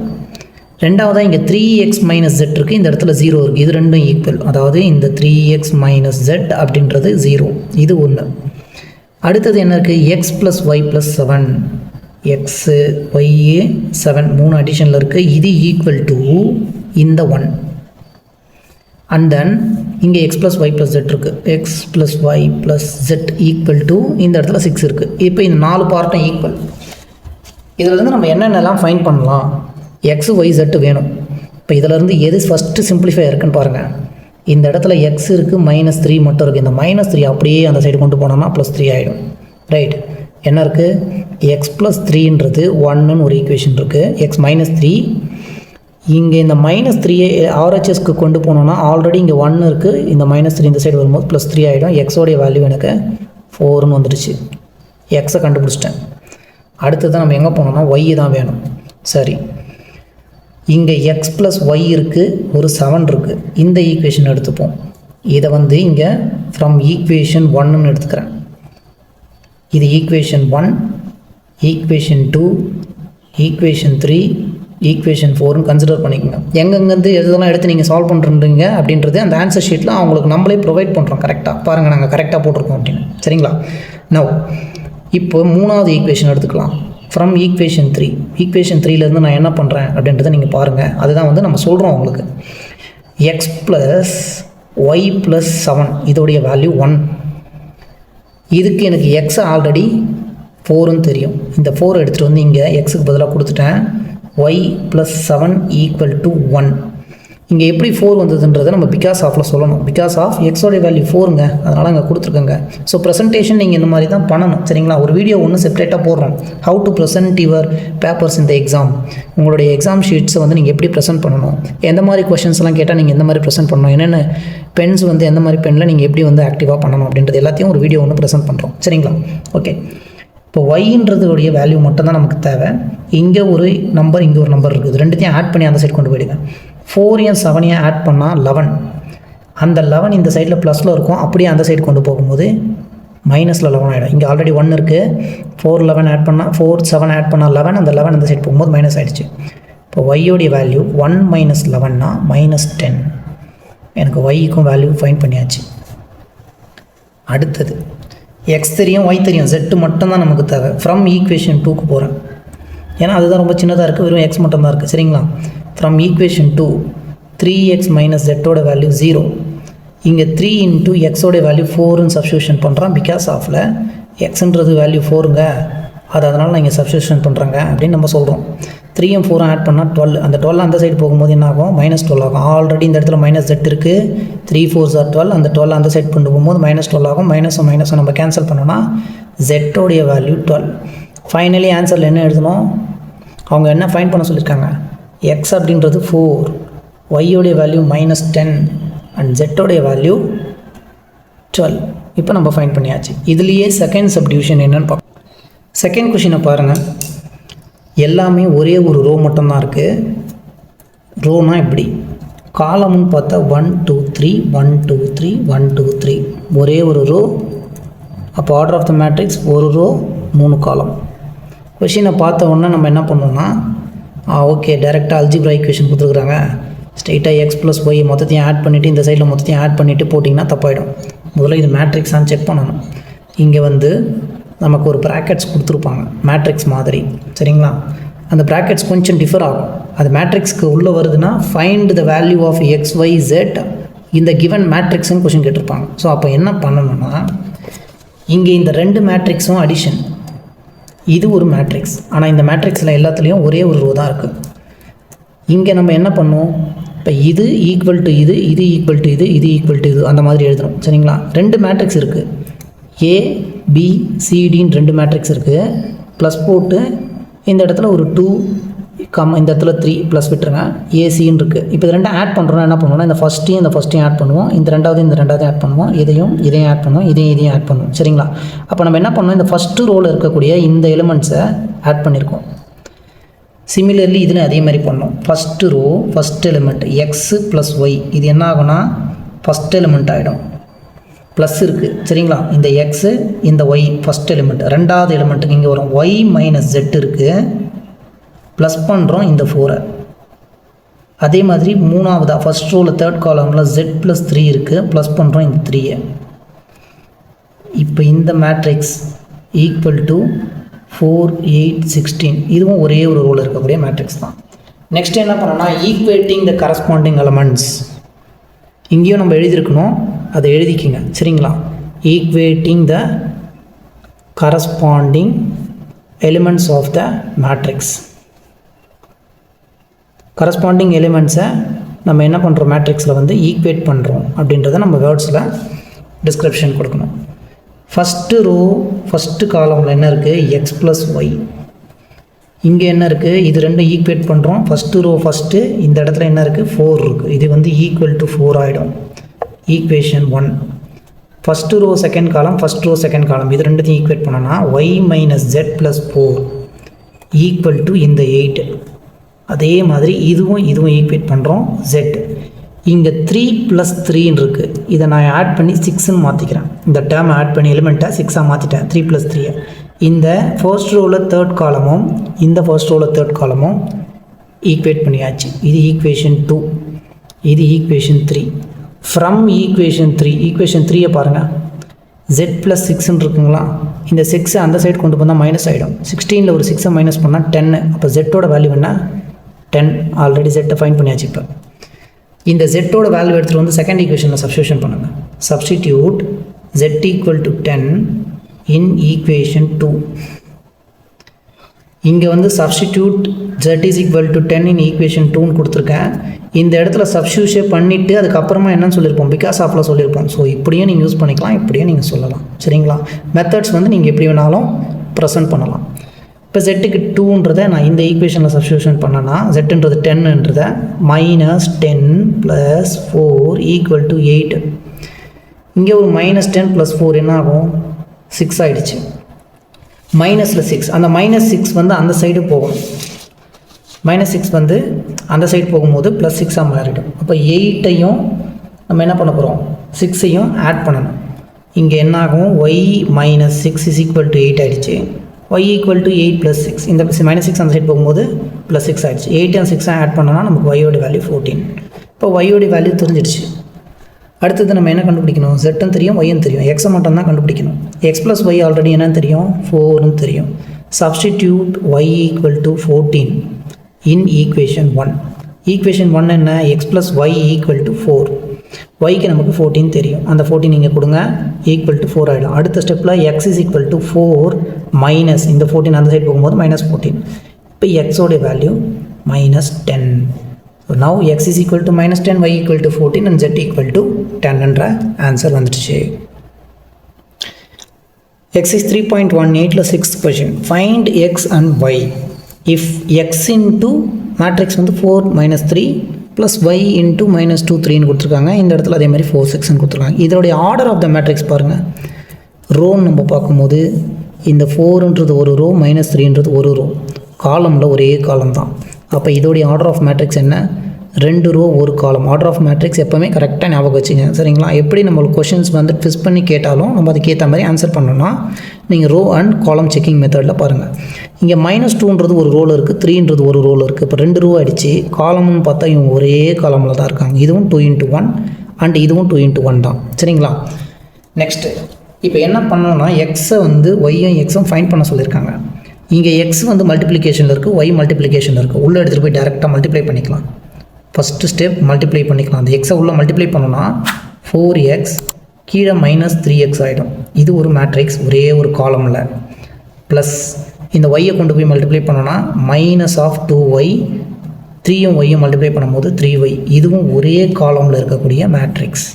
ரெண்டாவதாக இங்கே 3x - z இருக்குது, இந்த இடத்துல 0 இருக்குது, இது ரெண்டும் ஈக்குவல். அதாவது இந்த 3x - z அப்படின்றது 0, இது 1. அடுத்தது என்ன இருக்குது, x + y + 7, x y 7 3 அடிஷனில் இருக்குது, இது ஈக்குவல் டு இந்த 1. அண்ட் தென் இங்கே x + y + z இருக்குது, x + y + z equal to இந்த இடத்துல 6 இருக்குது. இப்போ இந்த 4 பார்ட்டும் ஈக்குவல். இதிலேருந்து நம்ம என்னென்னலாம் ஃபைண்ட் பண்ணலாம், x y z வேணும். இப்போ இதிலேருந்து எது ஃபஸ்ட்டு சிம்பிளிஃபை இருக்குன்னு பாருங்கள். இந்த இடத்துல x இருக்குது, -3 மட்டும் இருக்குது. இந்த -3 அப்படியே அந்த சைடு கொண்டு போனோம்னா +3 ஆகிடும். ரைட், என்ன இருக்குது, x + 3ன்றது 1ன்னு ஒரு ஈக்குவேஷன் இருக்குது. x - 3, இங்கே இந்த -3 RHSக்கு கொண்டு போனோன்னா ஆல்ரெடி இங்கே 1 இருக்குது, இந்த -3 இந்த சைடு வரும்போது +3 ஆகிடும். எக்ஸோடைய வேல்யூ எனக்கு 4ன்னு வந்துடுச்சு. எக்ஸை கண்டுபிடிச்சிட்டேன். அடுத்து தான் நம்ம எங்கே போனோம்னா y தான் வேணும். சரி, இங்கே x + y இருக்குது, ஒரு 7 இருக்குது. இந்த ஈக்குவேஷன் எடுத்துப்போம். இதை வந்து இங்கே ஃப்ரம் ஈக்குவேஷன் 1ன்னு எடுத்துக்கிறேன். இது ஈக்குவேஷன் 1, ஈக்குவேஷன் 2, ஈக்குவேஷன் 3, ஈக்குவேஷன் 4ன்னு கன்சிடர் பண்ணிக்கோங்க. எங்கெங்கேருந்து எதெல்லாம் எடுத்து நீங்கள் சால்வ் பண்ணுறீங்க அப்படின்றது அந்த ஆன்சர் ஷீட்டில் அவங்களுக்கு நம்மளே ப்ரொவைட் பண்ணுறோம். கரெக்டாக பாருங்கள், நாங்கள் கரெக்டாக போட்டிருக்கோம் அப்படின்னு. சரிங்களா? நவ் இப்போ 3வது ஈக்குவேஷன் எடுத்துக்கலாம். ஃப்ரம் ஈக்குவேஷன் 3, ஈக்குவேஷன் 3லேருந்து நான் என்ன பண்ணுறேன் அப்படின்றத நீங்கள் பாருங்கள். அதுதான் வந்து நம்ம சொல்கிறோம் உங்களுக்கு. x + y + 7 இதோடைய வேல்யூ 1. இதுக்கு எனக்கு x ஆல்ரெடி 4ன்னு தெரியும். இந்த 4 எடுத்துகிட்டு வந்து இங்கே எக்ஸுக்கு பதிலாக கொடுத்துட்டேன். y + 7 = 1. இங்கே எப்படி 4 வந்ததுன்றதை நம்ம பிகாஸ் ஆஃபில் சொல்லணும். பிகாஸ் ஆஃப் எக்ஸோடைய வேல்யூ 4ங்க, அதனால் அங்கே கொடுத்துருக்கங்க. ஸோ ப்ரெசன்டேஷன் நீங்கள் இந்த மாதிரி தான் பண்ணணும். சரிங்களா? ஒரு வீடியோ ஒன்று செப்பரேட்டாக போடுறோம். How to present your papers இந்த எக்ஸாம். உங்களுடைய எக்ஸாம் ஷீட்ஸை வந்து நீங்கள் எப்படி ப்ரெசென்ட் பண்ணணும், எந்த மாதிரி கொஷின்ஸ்லாம் கேட்டால் நீங்கள் எந்த மாதிரி ப்ரெசென்ட் பண்ணணும், என்னென்ன பென்ஸ் வந்து எந்த மாதிரி பெனில் நீங்கள் எப்படி வந்து ஆக்டிவாக பண்ணணும் அப்படின்றது எல்லாத்தையும் ஒரு வீடியோ ஒன்று ப்ரெசென்ட் பண்ணுறோம். சரிங்களா? ஓகே. இப்போ ஒய்ன்றதுடைய வேல்யூ மட்டும் தான் நமக்கு தேவை. இங்கே ஒரு நம்பர், இங்கே ஒரு நம்பர் இருக்குது. ரெண்டுத்தையும் ஆட் பண்ணி அந்த சைடு கொண்டு போயிடுங்க. 4 7 ஆட் பண்ணால் 11. அந்த 11 இந்த சைடில் ப்ளஸில் இருக்கும். அப்படியே அந்த சைடு கொண்டு போகும்போது -11 ஆகிடும். இங்கே ஆல்ரெடி 1 இருக்குது. 4 11 ஆட் பண்ணால் 4 7 ஆட் பண்ணால் 11. அந்த 11 அந்த சைடு போகும்போது மைனஸ் ஆகிடுச்சு. இப்போ ஒய்யோடைய வேல்யூ 1 - 11னா -10. எனக்கு ஒய்க்கும் வேல்யூ ஃபைண்ட் பண்ணியாச்சு. அடுத்தது எக்ஸ் தெரியும், ஒய் தெரியும், Z மட்டும்தான் நமக்கு தேவை. ஃப்ரம் ஈக்குவேஷன் 2க்கு போகிறேன். ஏன்னா அதுதான் ரொம்ப சின்னதாக இருக்குது, வெறும் எக்ஸ் மட்டும்தான் இருக்குது. சரிங்களா? ஃப்ரம் ஈக்குவேஷன் 2, 3x - zோட வேல்யூ 0. இங்கே 3 × xோட வேல்யூ 4ன்னு சப்ஸ்டியூஷன் பண்ணுறான். பிகாஸ் ஆஃபில் எக்ஸுன்றது வேல்யூ 4ங்க, அது அதனால் நான் இங்கே சப்ஸ்டியூஷன் பண்ணுறேங்க அப்படின்னு நம்ம சொல்கிறோம். 3ம் 4ம் ஆட் பண்ணால் 12, அந்த 12 அந்த சைடு போகும்போது என்ன ஆகும், -12 ஆகும். ஆல்ரெடி இந்த இடத்துல -z இருக்குது, 3 4s are 12, அந்த 12 அந்த சைடு கொண்டு போகும்போது -12 ஆகும். மைனஸும் நம்ம கேன்சல் பண்ணோன்னா z-உடைய வேல்யூ 12. ஃபைனலி ஆன்சரில் என்ன எழுதணும், அவங்க என்ன ஃபைண்ட் பண்ண சொல்லியிருக்காங்க, x அப்படின்றது 4, y-உடைய வேல்யூ -10 அண்ட் z-உடைய வேல்யூ 12. இப்போ நம்ம ஃபைண்ட் பண்ணியாச்சு. இதுலேயே செகண்ட் சப்டிவிஷன் என்னென்னு பார்ப்போம். செகண்ட் கொஷினை பாருங்கள். எல்லாமே ஒரே ஒரு ரோ மட்டும்தான் இருக்குது. ரோனா இப்படி, காலம்னு பார்த்தா 1 2 3 1 2 3 1 2 3 ஒரே ஒரு ரோ. அப்போ ஆர்டர் ஆஃப் த மேட்ரிக்ஸ் ஒரு ரோ 3 காலம். கொஷினை பார்த்த உடனே நம்ம என்ன பண்ணோம்னா, ஓகே டைரெக்டாக அல்ஜிப்ரா ஈக்குவேஷன் கொடுத்துருக்குறாங்க, ஸ்ட்ரெயிட்டாக x + y மொத்தத்தையும் ஆட் பண்ணிவிட்டு இந்த சைடில் மொத்தத்தையும் ஆட் பண்ணிவிட்டு போட்டிங்கன்னா தப்பாயிடும். முதல்ல இது மேட்ரிக்ஸான்னு செக் பண்ணணும். இங்கே வந்து நமக்கு ஒரு ப்ராக்கெட்ஸ் கொடுத்துருப்பாங்க மேட்ரிக்ஸ் மாதிரி, சரிங்களா? அந்த ப்ராக்கெட்ஸ் கொஞ்சம் டிஃபர் ஆகும். அது மேட்ரிக்ஸ்க்கு உள்ளே வருதுன்னா find the value of x y z இந்த கிவன் மேட்ரிக்ஸ்னு கொஷின் கேட்டிருப்பாங்க. ஸோ அப்போ என்ன பண்ணணும்னா, இங்கே இந்த 2 மேட்ரிக்ஸும் அடிஷன், இது ஒரு மேட்ரிக்ஸ், ஆனால் இந்த மேட்ரிக்ஸில் எல்லாத்துலேயும் ஒரே ஒரு ரோ தான் இருக்குது. இங்கே நம்ம என்ன பண்ணுவோம், இப்போ இது ஈக்குவல் டு இது, இது ஈக்குவல் டு இது, இது ஈக்குவல் டு இது, அந்த மாதிரி எழுதுகிறோம், சரிங்களா? 2 மேட்ரிக்ஸ் இருக்குது, ABCDன்னு 2 மேட்ரிக்ஸ் இருக்குது. ப்ளஸ் போட்டு இந்த இடத்துல ஒரு 2, இந்த இடத்துல 3 ப்ளஸ் விட்டுருங்க, ACன்னு இருக்குது. இப்போ இது 2 ஆட் பண்ணுறோன்னா என்ன பண்ணுவோம்னா, இந்த ஃபஸ்ட்டையும் ஆட் பண்ணுவோம், இந்த ரெண்டாவது ஆட் பண்ணுவோம், இதையும் ஆட் பண்ணுவோம், இதையும் ஆட் பண்ணுவோம், சரிங்களா? அப்போ நம்ம என்ன பண்ணோம், இந்த ஃபஸ்ட்டு ரோவில் இருக்கக்கூடிய இந்த எலிமெண்ட்ஸை ஆட் பண்ணியிருக்கோம். சிமிலர்லி இதில் அதே மாதிரி பண்ணோம். First row first element x + y, இது என்ன ஆகும்னா ஃபஸ்ட் எலிமெண்ட் ஆகிடும், ப்ளஸ் இருக்குது, சரிங்களா? இந்த எக்ஸு இந்த ஒய் ஃபஸ்ட் எலிமெண்ட், ரெண்டாவது எலிமெண்ட்டுக்கு இங்கே வரும் y - z இருக்குது, ப்ளஸ் பண்ணுறோம் இந்த 4. அதே மாதிரி மூணாவதாக ஃபஸ்ட் ரோவில் தேர்ட் காலமில் z + 3 இருக்குது, ப்ளஸ் பண்ணுறோம் இந்த 3. இப்போ இந்த மேட்ரிக்ஸ் ஈக்குவல் டு 4 8 16, இதுவும் ஒரே ஒரு ரோவில் இருக்கக்கூடிய மேட்ரிக்ஸ் தான். நெக்ஸ்ட் என்ன பண்ணோன்னா, ஈக்குவேட்டிங் த கரஸ்பாண்டிங் எலமெண்ட்ஸ். இங்கேயும் நம்ம எழுதியிருக்கணும், அதை எழுதிக்கிங்க, சரிங்களா? Equating the corresponding elements of the matrix. Corresponding எலிமெண்ட்ஸை நம்ம என்ன பண்ணுறோம், மேட்ரிக்ஸில் வந்து ஈக்குவேட் பண்ணுறோம் அப்படின்றத நம்ம வேர்ட்ஸில் டிஸ்கிரிப்ஷன் கொடுக்கணும். ஃபஸ்ட்டு ரோ ஃபஸ்ட்டு காலமில் என்ன இருக்குது, x + y. இங்கே என்ன இருக்குது, இது 2 ஈக்குவேட் பண்ணுறோம். ஃபஸ்ட்டு ரோ ஃபஸ்ட்டு, இந்த இடத்துல என்ன இருக்குது, 4 இருக்குது, இது வந்து ஈக்குவல் டு 4 ஆகிடும். Equation 1. First row second column, first row second column, இது 2த்தையும் ஈக்குவேட் பண்ணோன்னா y - z + 4 ஈக்குவல் டு இந்த 8. அதே மாதிரி இதுவும் ஈக்குவேட் பண்ணுறோம், z. இங்கே 3 + 3ன்னு இருக்குது, இதை நான் ஆட் பண்ணி 6ன்னு மாற்றிக்கிறேன். இந்த டேர்ம் ஆட் பண்ணி எலிமெண்ட்டை 6ஆக மாற்றிட்டேன், 3 + 3. இந்த ஃபர்ஸ்ட் ரோவில் தேர்ட் காலமும் இந்த ஃபர்ஸ்ட் ரோவில் தேர்ட் காலமும் ஈக்குவேட் பண்ணியாச்சு. இது ஈக்குவேஷன் 2, இது ஈக்குவேஷன் 3. ஃப்ரம் ஈக்குவேஷன் 3 பாருங்கள், z + 6ன்னு இருக்குங்களா, இந்த 6 அந்த சைடு கொண்டு போனால் மைனஸ் ஆகிடும். 16ல் ஒரு 6 மைனஸ் பண்ணால் 10. அப்போ z-ஓட வேல்யூ என்ன, 10. ஆல்ரெடி z-ஐ ஃபைண்ட் பண்ணியாச்சு. இப்போ இந்த z-ஓட வேல்யூ எடுத்துகிட்டு வந்து செகண்ட் ஈக்குவேஷனில் சப்ஸ்டியூஷன் பண்ணுங்கள். சப்ஸ்டிடியூட் z = 10 இன் ஈக்குவேஷன் 2. இங்கே வந்து சப்ஸ்டிடியூட் z = 10 இன் ஈக்குவேஷன் 2ன்னு கொடுத்துருக்கேன். இந்த இடத்துல சப்ஸ்டியூஷன் பண்ணிவிட்டு அதுக்கப்புறமா என்னன்னு சொல்லியிருப்போம், பிகாஸ் ஆஃபில் சொல்லியிருப்போம். ஸோ இப்படியும் நீங்கள் யூஸ் பண்ணிக்கலாம், இப்படியும் நீங்கள் சொல்லலாம், சரிங்களா? மெத்தட்ஸ் வந்து நீங்கள் எப்படி வேணாலும் ப்ரெசென்ட் பண்ணலாம். இப்போ z-க்கு 2ன்றதை நான் இந்த ஈக்குவேஷனில் சப்ஸ்டியூஷன் பண்ணேன்னா, z-ன்றது 10ன்றதை -10 + 4 = 8. இங்கே ஒரு -10 + 4 என்ன ஆகும், 6 ஆகிடுச்சு. மைனஸில் 6, அந்த -6 வந்து அந்த சைடு போகணும். -6 வந்து அந்த சைடு போகும்போது +6ஆக மாறிடும். அப்போ 8ஐயும் நம்ம என்ன பண்ண போகிறோம், 6ஐயும் ஆட் பண்ணணும். இங்கே என்ன ஆகும், y - 6 = 8 ஆகிடுச்சு. y = 8 + 6, இந்த -6 அந்த சைடு போகும்போது +6 ஆகிடுச்சு. 8 and 6 ஆட் பண்ணோன்னா நமக்கு y-ஓட வேல்யூ 14. இப்போ y-ஓட வேல்யூ தெரிஞ்சிடுச்சு. அடுத்தது நம்ம என்ன கண்டுபிடிக்கணும், z-ம் தெரியும், y-ம் தெரியும், x மட்டும் தான் கண்டுபிடிக்கணும். x + y ஆல்ரெடி என்னன்னு தெரியும், 4ன்னு தெரியும். சப்ஸ்டிடியூட் y = 14 இன் ஈக்குவேஷன் 1. ஈக்குவேஷன் 1 என்ன, x + y = 4. yக்கு நமக்கு 14 தெரியும். அந்த 14 இங்கே கொடுங்க, ஈக்குவல் டு 4 ஆகிடும். அடுத்த ஸ்டெப்பில் x is equal to 4 minus இந்த 14 அந்த சைடு போகும்போது -14. இப்போ எக்ஸோடைய வேல்யூ -10. So now x is equal to -10, y equal to 14 and z equal to 10 என்ற ஆன்சர் வந்துடுச்சு. Exercise 3.18 6th question. Find x and y. If x into matrix வந்து 4 minus 3 plus y into minus 2 3 கொடுத்துருக்காங்க. இந்த இடத்துல அதே மாதிரி 4 6 கொடுத்துருக்காங்க. இதோடைய ஆர்டர் ஆஃப் த மேட்ரிக்ஸ் பாருங்கள். ரோ நம்ம பார்க்கும்போது இந்த 4ன்றது ஒரு ரோ, -3ன்றது ஒரு ரோ, காலமில் ஒரே காலம் தான். அப்போ இதோடைய ஆர்டர் ஆஃப் மேட்ரிக்ஸ் என்ன? 2 ரோ ஒரு காலம். ஆர்டர் ஆஃப் மேட்ரிக்ஸ் எப்போவுமே கரெக்டாக ஞாபகம் வச்சுங்க, சரிங்களா? எப்படி நம்மளுக்கு கொஷின்ஸ் வந்து ஃபிஸ் பண்ணி கேட்டாலும் நம்ம அதுக்கேற்ற மாதிரி ஆன்சர் பண்ணணும்னா நீங்கள் ரோ அண்ட் காலம் செக்கிங் மெத்தடில் பாருங்கள். இங்கே -2ன்றது ஒரு ரோல் இருக்குது, 3ன்றது ஒரு ரோல் இருக்குது. இப்போ 2 ரோ அடிச்சு காலம்னு பார்த்தா இவங்க ஒரே காலமில் தான் இருக்காங்க. இதுவும் 2 into 1 அண்ட் இதுவும் 2 into 1 தான், சரிங்களா? நெக்ஸ்ட்டு இப்போ என்ன பண்ணணும்னா எக்ஸை வந்து ஒய்யும் எக்ஸும் ஃபைண்ட் பண்ண சொல்லியிருக்காங்க. இங்கே எக்ஸ் வந்து மல்டிப்ளிகேஷனில் இருக்குது, ஒய் மல்டிப்ளிகேஷனில் இருக்குது. உள்ளே எடுத்துகிட்டு போய் டேரெக்டாக மல்டிப்ளை பண்ணிக்கலாம். ஃபஸ்ட்டு ஸ்டெப் மல்டிப்ளை பண்ணிக்கலாம். அந்த எக்ஸை உள்ளே மல்டிப்ளை பண்ணோன்னா 4x கீழே -3x ஆகிடும். இது ஒரு மேட்ரிக்ஸ் ஒரே ஒரு காலமில். ப்ளஸ் இந்த ஒய்யை கொண்டு போய் மல்டிப்ளை பண்ணோன்னா -2y, 3யும் ஒய்யும் மல்டிப்ளை பண்ணும்போது 3y. இதுவும் ஒரே காலமில் இருக்கக்கூடிய மேட்ரிக்ஸ்.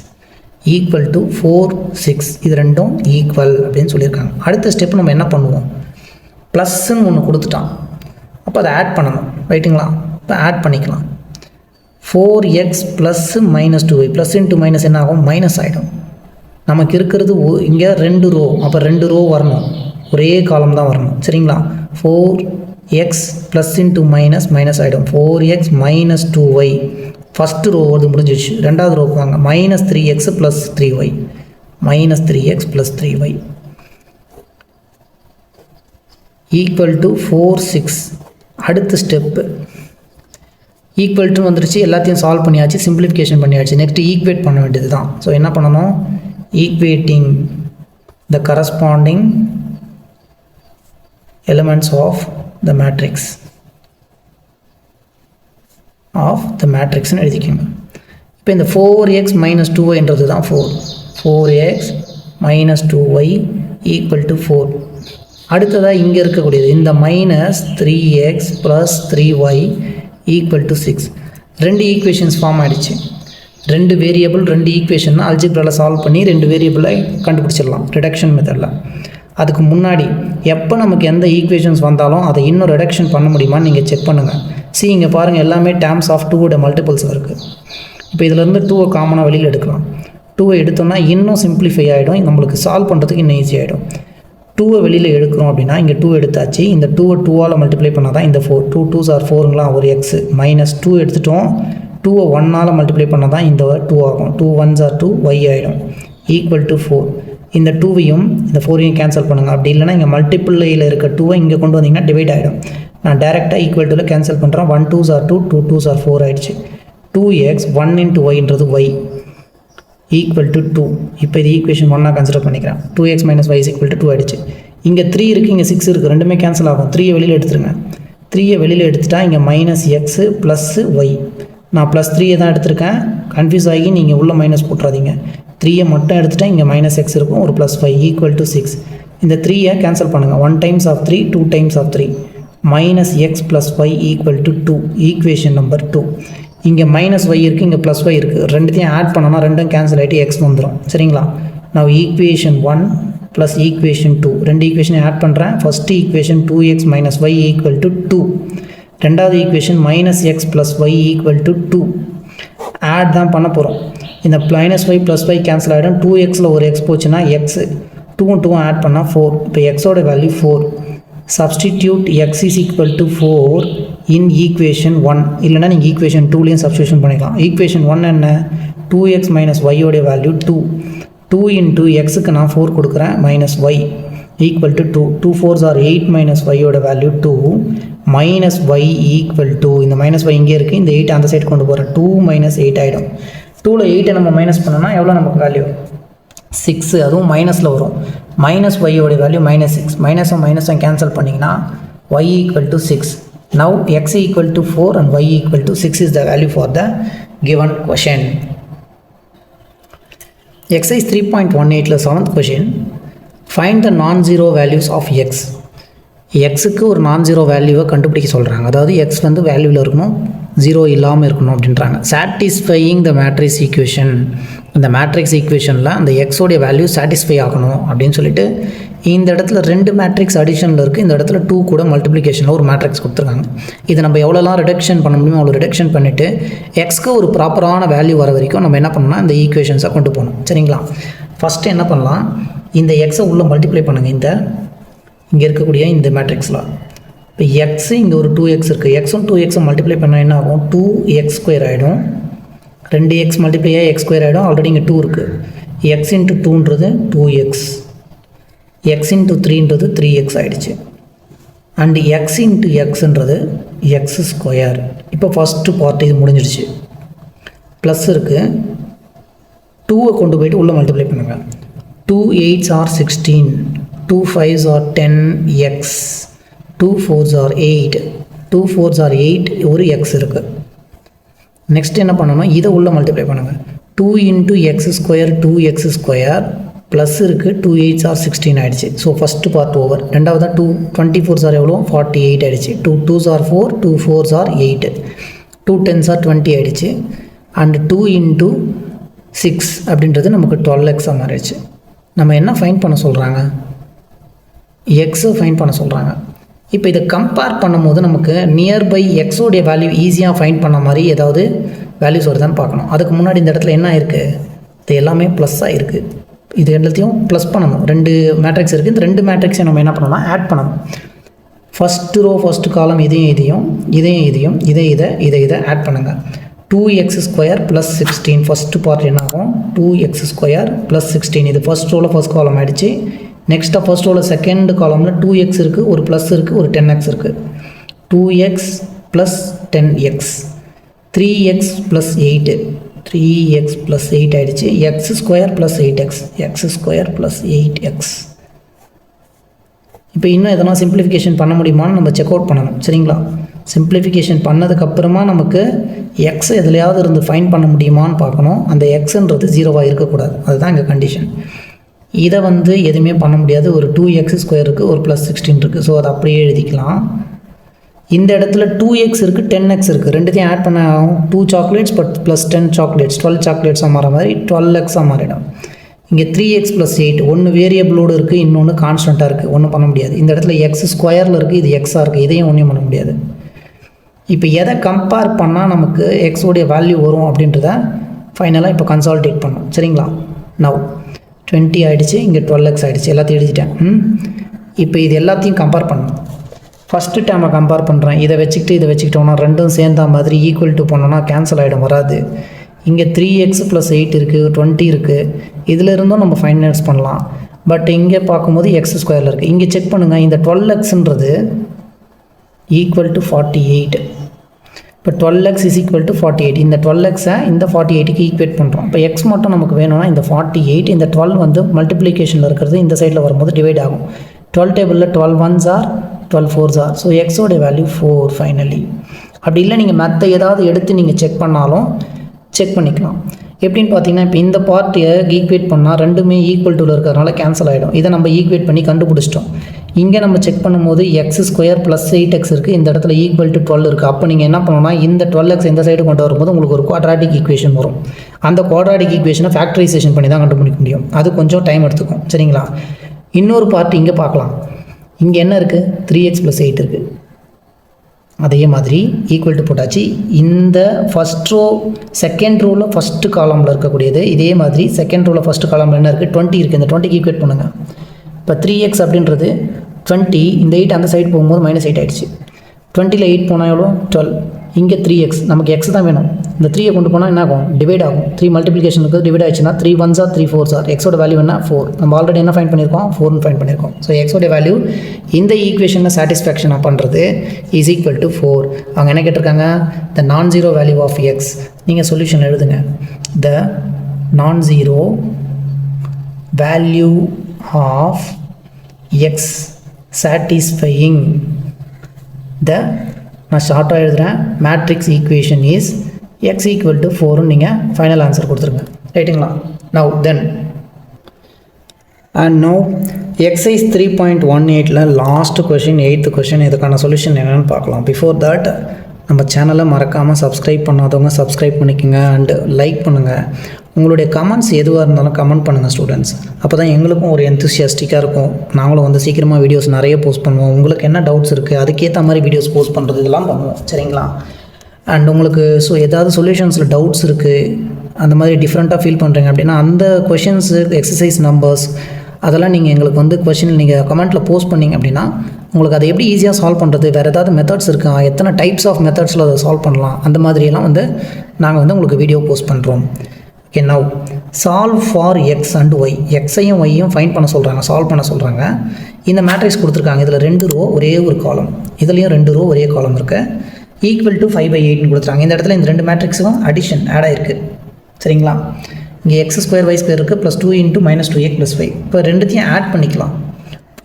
Equal to 4 6. இது ரெண்டும் ஈக்குவல் அப்படின்னு சொல்லியிருக்காங்க. அடுத்த ஸ்டெப் நம்ம என்ன பண்ணுவோம்? ப்ளஸ்ன்னு ஒன்று கொடுத்துட்டான், அப்போ அதை ஆட் பண்ணணும், ரைட்டுங்களா? இப்போ ஆட் பண்ணிக்கலாம். 4x plus -2y, plus into minus என்ன ஆகும்? மைனஸ் ஆகிடும். நமக்கு இருக்கிறது இங்கே 2 ரோ, அப்போ 2 ரோ வரணும், ஒரே காலம் தான் வரணும், சரிங்களா? 4x ப்ளஸ் இன்ட்டு மைனஸ் ஆகிடும். 4x -2y ஃபஸ்ட்டு ரோ அது முடிஞ்சிடுச்சு. ரெண்டாவது ரோக்கு வாங்க, -3x plus 3y, -3x plus 3y equal to 4 6. அடுத்த ஸ்டெப்பு ஈக்குவல் டு வந்துருச்சு, எல்லாத்தையும் சால்வ் பண்ணியாச்சு, சிம்பிளிஃபிகேஷன் பண்ணியாச்சு. நெக்ஸ்ட்டு ஈக்குவேட் பண்ண வேண்டியது தான். ஸோ என்ன பண்ணணும்? Equating the corresponding elements of the மேட்ரிக்ஸ்னு எழுதிக்கோங்க. இப்போ இந்த 4x -2yன்றது தான் 4x -2y ஈக்குவல் டு 4. அடுத்ததாக இங்கே இருக்கக்கூடியது இந்த -3x plus 3y equal to 6. 2 equations form ஆகிடுச்சு. 2 வேரியபிள் 2 ஈக்குவேஷன்னா அல்ஜிப்ராவில் சால்வ் பண்ணி 2 வேரியபிளை கண்டுபிடிச்சிடலாம் ரிடக்ஷன் மெத்தடில். அதுக்கு முன்னாடி எப்போ நமக்கு எந்த ஈக்குவேஷன்ஸ் வந்தாலும் அதை இன்னும் ரிடக்ஷன் பண்ண முடியுமான்னு நீங்கள் செக் பண்ணுங்கள். இங்கே பாருங்கள், எல்லாமே டேர்ம்ஸ் ஆஃப் 2வோட மல்டிபிள்ஸ் இருக்குது. இப்போ இதிலேருந்து 2வை காமனாக வெளியில் எடுக்கலாம். 2வை எடுத்தோம்னா இன்னும் சிம்பிளிஃபை ஆகிடும், நம்மளுக்கு சால்வ் பண்ணுறதுக்கு இன்னும் ஈஸி ஆகிடும். 2வை வெளியில் எடுக்கிறோம் அப்படின்னா இங்கே 2 எடுத்தாச்சு. இந்த 2வை 2ஆல் மல்டிப்ளை பண்ணால் தான் இந்த 4. 2 2s are 4ங்களா, ஒரு எக்ஸு. -2 எடுத்துட்டோம். 2வை 1ஆல் மல்டிப்ளை பண்ணால் தான் இந்த 2 ஆகும். 2 1s are 2, y ஆகிடும். Equal to 4. இந்த 2வையும் இந்த 4ஐயும் கேன்சல் பண்ணுங்கள். அப்படி இல்லைனா இங்கே மல்டிபிள்ளையில் இருக்க 2வை இங்கே கொண்டு வந்தீங்கன்னா டிவைட் ஆகிடும். நான் டேரெக்டாக ஈக்குவல் டுவில் கேன்சல் பண்ணுறேன். 1 2s are 2, 2 2s are 4 ஆகிடுச்சு. 2x 1 into yன்றது y equal to 2. இப்போ இது ஈக்குவேஷன் 1ஆக கன்சிடர் பண்ணிக்கிறேன். 2x - y is equal to 2 ஆகிடுச்சு. இங்கே 3 இருக்குது, இங்கே 6 இருக்குது, ரெண்டுமே கேன்சல் ஆகும். 3யை வெளியில் எடுத்துருங்க. 3யை வெளியில் எடுத்துட்டா இங்கே -x ப்ளஸ் y. நான் +3 தான் எடுத்திருக்கேன், கன்ஃபியூஸ் ஆகி நீங்கள் உள்ள மைனஸ் போட்டுறாதீங்க. 3யை மட்டும் எடுத்துட்டா இங்கே -x இருக்கும், ஒரு +5 ஈக்குவல் டு 6. இந்த 3யை கேன்சல் பண்ணுங்கள். 1 times of 3, 2 times of 3, -x plus y equal to 2. Equation number 2. இங்கே -y இருக்குது, இங்கே +y இருக்குது. ரெண்டுத்தையும் ஆட் பண்ணோன்னா ரெண்டும் கேன்சல் ஆகிட்டு x வந்துடும், சரிங்களா? நான் ஈக்குவேஷன் 1 ப்ளஸ் ஈக்குவேஷன் 2 ரெண்டு ஈக்குவேஷனை ஆட் பண்ணுறேன். First equation 2x - y equal to 2. ரெண்டாவது equation -x plus y equal to 2. Add தான் பண்ண போகிறோம். இந்த -y ப்ளஸ் y கேன்சல் ஆகிடும். 2xல் ஒரு x போச்சுன்னா x, 2ம் 2ம் ஆட் பண்ணால் 4. இப்போ xோட வேல்யூ 4. Substitute x is equal to 4 in equation 1. இல்லைனா நீங்கள் ஈக்குவேஷன் 2லேயும் சப்ஸ்டியூஷன் பண்ணிக்கலாம். ஈக்குவேஷன் 1 என்ன? 2x - y ஓடைய வேல்யூ 2. 2 into xக்கு நான் 4 கொடுக்குறேன், -y equal to 2. 2 4s are 8 - y ஓட வேல்யூ 2. -y ஈக்குவல் டு, இந்த -y இங்கே இருக்குது, இந்த 8 அந்த சைடு கொண்டு போகிறேன். 2 - 8 ஆகிடும். 2ல் 8 நம்ம மைனஸ் பண்ணோன்னா எவ்வளோ நமக்கு வேல்யூ? 6. அதுவும் மைனஸில் வரும். -y ஓடைய வேல்யூ -6. மைனஸும் கேன்சல் பண்ணிங்கன்னா y equal to 6. Now x equal to 4 and y equal to 6 is the value for the given question. Exercise 3.18 7th question. Find the non-zero values of x. எக்ஸுக்கு ஒரு நான் zero வேல்யூவை கண்டுபிடிக்க சொல்கிறாங்க. அதாவது எக்ஸ் வந்து வேல்யூவில் இருக்கணும், ஜீரோ இல்லாமல் இருக்கணும் அப்படின்றாங்க. சாட்டிஸ்ஃபையிங் த மேட்ரிக்ஸ் ஈக்குவேஷன். இந்த மேட்ரிக்ஸ் ஈக்குவேஷனில் அந்த எக்ஸோடைய வேல்யூ சாட்டிஸ்ஃபை ஆகணும் அப்படின்னு சொல்லிட்டு இந்த இடத்துல 2 மேட்ரிக்ஸ் அடிஷனில் இருக்குது. இந்த இடத்துல 2 கூட மல்டிப்ளிகேஷனில் ஒரு மேட்ரிக்ஸ் கொடுத்துருக்காங்க. இதை நம்ம எவ்வளோலாம் ரிடக்ஷன் பண்ண முடியுமோ அவ்வளோ ரிடக்ஷன் பண்ணிவிட்டு எக்ஸ்க்கு ஒரு ப்ராப்பரான வேல்யூ வர வரைக்கும் நம்ம என்ன பண்ணணும்னா இந்த ஈக்குவேஷன்ஸை கொண்டு போகணும். சரிங்களா? ஃபஸ்ட்டு என்ன பண்ணலாம், இந்த எக்ஸை உள்ளே மல்டிப்ளை பண்ணுங்கள். இந்த இங்கே இருக்கக்கூடிய இந்த மேட்ரிக்ஸில் இப்போ எக்ஸு இங்கே ஒரு 2x இருக்குது. எக்ஸும் 2xும் மல்டிப்ளை பண்ணால் என்ன ஆகும், 2x² ஆகிடும். 2x மல்டிப்ளை ஆகி x² ஆகிடும். ஆல்ரெடி இங்கே 2 இருக்குது. x இன்ட்டு 2ன்றது 2x, x இன்ட்டு 3ன்றது 3x ஆகிடுச்சு. அண்டு x இன்ட்டு எக்ஸுன்றது x². இப்போ ஃபஸ்ட்டு பார்ட் இது முடிஞ்சிடுச்சு. ப்ளஸ் இருக்குது, 2 கொண்டு போய்ட்டு உள்ளே மல்டிப்ளை பண்ணுங்கள். 2 8s are 16, 2 5s are 10x, 2 4s are 8, 2 4s are 8, ஒரு x இருக்குது. நெக்ஸ்ட் என்ன பண்ணணும், இதை உள்ளே மல்டிப்ளை பண்ணுங்கள். 2 இன்ட்டு x², 2x² ப்ளஸ் இருக்குது, 2 8s are 16 ஆகிடுச்சு. So first part over. ரெண்டாவது 2 24s are எவ்வளோ, 48 ஆகிடுச்சு. 2 2s are 4, 2 4s are 8, 2 10s are 20 ஆகிடுச்சு. அண்டு 2 இன்ட்டு 6 அப்படின்றது நமக்கு 12x மாறிடுச்சு. நம்ம என்ன ஃபைன் பண்ண சொல்கிறாங்க, எக்ஸை ஃபைன் பண்ண சொல்கிறாங்க. இப்போ இதை கம்பேர் பண்ணும்போது நமக்கு நியர்பை எக்ஸோடைய வேல்யூ ஈஸியாக ஃபைன் பண்ண மாதிரி ஏதாவது வேல்யூஸ் வருதான்னு பார்க்கணும். அதுக்கு முன்னாடி இந்த இடத்துல என்ன இருக்குது, இது எல்லாமே ப்ளஸ்ஸாக இருக்குது. இது எல்லாத்தையும் ப்ளஸ் பண்ணணும். 2 மேட்ரிக்ஸ் இருக்குது. இந்த 2 மேட்ரிக்ஸை நம்ம என்ன பண்ணணும்னா ஆட் பண்ணணும். ஃபஸ்ட்டு ரோ ஃபஸ்ட்டு காலம் இதையும் இதை ஆட் பண்ணுங்கள். 2x² + 16 ஃபஸ்ட்டு பார்ட் என்ன ஆகும், 2x² + 16. இது ஃபஸ்ட் ரோவில் ஃபஸ்ட் காலம் ஆகிடுச்சு. நெக்ஸ்ட்டாக ஃபஸ்ட் ரோவில் செகண்ட் காலமில் 2x இருக்குது, ஒரு ப்ளஸ் இருக்குது, ஒரு 10x இருக்குது. 2x + 10x, 3x + 8, 3x + 8 ஆகிடுச்சு. x² + 8x, x² + 8x. இப்போ இன்னும் எதனா சிம்பிளிஃபிகேஷன் பண்ண முடியுமான்னு நம்ம செக் அவுட் பண்ணணும். சரிங்களா? சிம்பிளிஃபிகேஷன் பண்ணதுக்கப்புறமா நமக்கு எக்ஸ் எதுலையாவது இருந்து ஃபைன் பண்ண முடியுமான்னு பார்க்கணும். அந்த எக்ஸுன்றது 0வாக இருக்கக்கூடாது. அதுதான் இங்கே கண்டிஷன். இதை வந்து எதுவுமே பண்ண முடியாது. ஒரு 2x² இருக்குது, ஒரு +16 இருக்குது. ஸோ அதை அப்படியே எழுதிக்கலாம். இந்த இடத்துல 2x இருக்குது, 10x இருக்குது. ரெண்டுத்தையும் ஆட் பண்ண 2 சாக்லேட்ஸ் பட் +10 சாக்லேட்ஸ், 12 சாக்லேட்ஸாக மாற மாதிரி 12xாக மாறிடும். இங்கே 3x + 8 ஒன்று வேரியபிளோடு இருக்குது, இன்னொன்று கான்ஸ்டண்ட்டாக இருக்குது. ஒன்றும் பண்ண முடியாது. இந்த இடத்துல x² இருக்குது, இது எக்ஸாக இருக்குது. இதையும் ஒன்றும் பண்ண முடியாது. இப்போ எதை கம்பேர் பண்ணால் நமக்கு எக்ஸோடைய வேல்யூ வரும் அப்படின்றத ஃபைனலாக இப்போ கன்சால்டேட் பண்ணோம். சரிங்களா? நவ் 20 ஆகிடுச்சு, இங்கே 12x ஆகிடுச்சு. எல்லாத்தையும் எழுதிட்டேன். இப்போ இது எல்லாத்தையும் கம்பேர் பண்ணணும். ஃபஸ்ட்டு டேமை கம்பேர் பண்ணுறேன். இதை வச்சுக்கிட்டோம்னா ரெண்டும் சேர்ந்த மாதிரி ஈக்குவல் டு பண்ணோன்னா கேன்சல் ஆகிடும், வராது. இங்கே 3x + 8 இருக்குது, 20 இருக்குது. இதில் இருந்தும் நம்ம ஃபைனல்ஸ் பண்ணலாம். பட் இங்கே பார்க்கும்போது x² இருக்குது. இங்கே செக் பண்ணுங்கள். இந்த 12xன்றது ஈக்குவல் டு 48. இப்போ 12x = 48. இந்த 12xை இந்த 48க்கு ஈக்குவேட் பண்ணுறோம். இப்போ x மட்டும் நமக்கு வேணும்னா இந்த 48, இந்த 12 வந்து மல்டிப்ளிகேஷனில் இருக்கிறது இந்த சைடில் வரும்போது டிவைட் ஆகும். 12 டேபிளில் 12 1s are 12 4s are. So எக்ஸோடைய வேல்யூ 4 ஃபைனலி. அப்படி இல்லை நீங்கள் மற்ற ஏதாவது எடுத்து நீங்கள் செக் பண்ணாலும் செக் பண்ணிக்கலாம். எப்படின்னு பார்த்தீங்கன்னா, இப்போ இந்த பார்ட்டியை ஈக்குவேட் பண்ணால் ரெண்டுமே ஈக்குவல் டுவில் இருக்கிறதுனால கேன்சல் ஆகிடும். இதை நம்ம ஈக்குவேட் பண்ணி கண்டுபிடிச்சிட்டோம். இங்கே நம்ம செக் பண்ணும்போது x² + 8x இருக்குது. இந்த இடத்துல ஈக்குவல் டு 12 இருக்குது. அப்போ நீங்கள் என்ன பண்ணணும்னா இந்த 12x இந்த சைடு கொண்டு வரும்போது உங்களுக்கு ஒரு குவாட்ராட்டிக் ஈக்குவேஷன் வரும். அந்த குவாட்ராட்டிக் ஈக்குவேஷனை ஃபேக்டரைசேஷன் பண்ணி தான் கண்டுபிடிக்க முடியும். அது கொஞ்சம் டைம் எடுத்துக்கும். சரிங்களா? இன்னொரு பார்ட் இங்கே பார்க்கலாம். இங்கே என்ன இருக்குது, 3x + 8 இருக்குது. அதே மாதிரி ஈக்குவல் டு போட்டாச்சு. இந்த ஃபஸ்ட் ரோ செகண்ட் ரோவில் ஃபஸ்ட்டு காலமில் இருக்கக்கூடியது இதே மாதிரி செகண்ட் ரோவில் ஃபஸ்ட்டு காலமில் என்ன இருக்குது, 20 இருக்குது. இந்த 20க்கு ஈக்குவேட் பண்ணுங்கள். இப்போ 3x அப்படின்றது 20, இந்த 8 அந்த சைடு போகும்போது -8 ஆகிடுச்சு. 20ல் 8 போனால் எவ்வளோ, 12. இங்கே 3x, நமக்கு x தான் வேணும். இந்த 3யை கொண்டு போனால் என்ன ஆகும், டிவைட் ஆகும். 3 மல்டிப்ளிகேஷன் இருக்குது, டிவைட் ஆகிடுச்சுன்னா 3 1s are 3 4s are. எக்ஸோட வேல்யூ என்ன, 4. நம்ம ஆல்ரெடி என்ன ஃபைன் பண்ணியிருக்கோம், 4னு ஃபைன் பண்ணியிருக்கோம். ஸோ எக்ஸோட வேல்யூ இந்த ஈக்குவேஷனை சாட்டிஸ்ஃபேக்ஷனாக பண்ணுறது = 4. அவங்க என்ன கேட்டிருக்காங்க, the non zero value of x. நீங்கள் சொல்யூஷன் எழுதுங்க. The non zero value of x satisfying the, நான் ஷார்ட்டாக எழுதுகிறேன், மேட்ரிக்ஸ் ஈக்குவேஷன் இஸ் x = 4ன்னு நீங்கள் ஃபைனல் ஆன்சர் கொடுத்துருங்க. ரைட்டுங்களா? Now then and no exercise 3.18ல லாஸ்ட் கொஷின் 8th கொஷின் இதுக்கான சொல்யூஷன் என்னென்னு பார்க்கலாம். பிஃபோர் தட் நம்ம சேனலை மறக்காமல் சப்ஸ்கிரைப் பண்ணாதவங்க சப்ஸ்கிரைப் பண்ணிக்கோங்க அண்டு லைக் பண்ணுங்கள். உங்களுடைய கமெண்ட்ஸ் எதுவாக இருந்தாலும் கமெண்ட் பண்ணுங்கள் ஸ்டூடெண்ட்ஸ். அப்போ தான் எங்களுக்கும் ஒரு எந்தூசியாஸ்டிக்காக இருக்கும். நாங்களும் வந்து சீக்கிரமாக வீடியோஸ் நிறைய போஸ்ட் பண்ணுவோம். உங்களுக்கு என்ன டவுட்ஸ் இருக்குது அதுக்கேற்ற மாதிரி வீடியோஸ் போஸ்ட் பண்ணுறது இதெல்லாம் பண்ணுவோம், சரிங்களா? அண்ட் உங்களுக்கு ஏதாவது சொல்யூஷன்ஸில் டவுட்ஸ் இருக்குது, அந்த மாதிரி டிஃப்ரெண்ட்டாக ஃபீல் பண்ணுறீங்க அப்படின்னா அந்த கொஷின்ஸு எக்ஸசைஸ் நம்பர்ஸ் அதெல்லாம் நீங்கள் எங்களுக்கு வந்து கொஷின் நீங்கள் கமெண்ட்டில் போஸ்ட் பண்ணிங்க அப்படின்னா உங்களுக்கு அதை எப்படி ஈஸியாக சால்வ் பண்ணுறது, வேறு ஏதாவது மெத்தட்ஸ் இருக்கா, எத்தனை டைப்ஸ் ஆஃப் மெத்தட்ஸில் அதை சால்வ் பண்ணலாம், அந்த மாதிரியெல்லாம் வந்து நாங்கள் வந்து உங்களுக்கு வீடியோ போஸ்ட் பண்ணுறோம். Okay, now solve for x and y. எக்ஸையும் ஒய்யும் ஃபைண்ட் பண்ண சொல்கிறாங்க, சால்வ் பண்ண சொல்கிறாங்க. இந்த மேட்ரிக்ஸ் கொடுத்துருக்காங்க. இதில் 2 ரோ ஒரே ஒரு காலம், இதுலேயும் 2 ரோ ஒரே காலம் இருக்குது. ஈக்குவல் டு 5/8 கொடுத்துருக்காங்க. இந்த இடத்துல இந்த 2 மேட்ரிக்ஸும் அடிஷன் ஆட் ஆகிருக்கு, சரிங்களா? இங்கே x² y² இருக்குது +2 × -2x + 5. இப்போ ரெண்டுத்தையும் ஆட் பண்ணிக்கலாம்.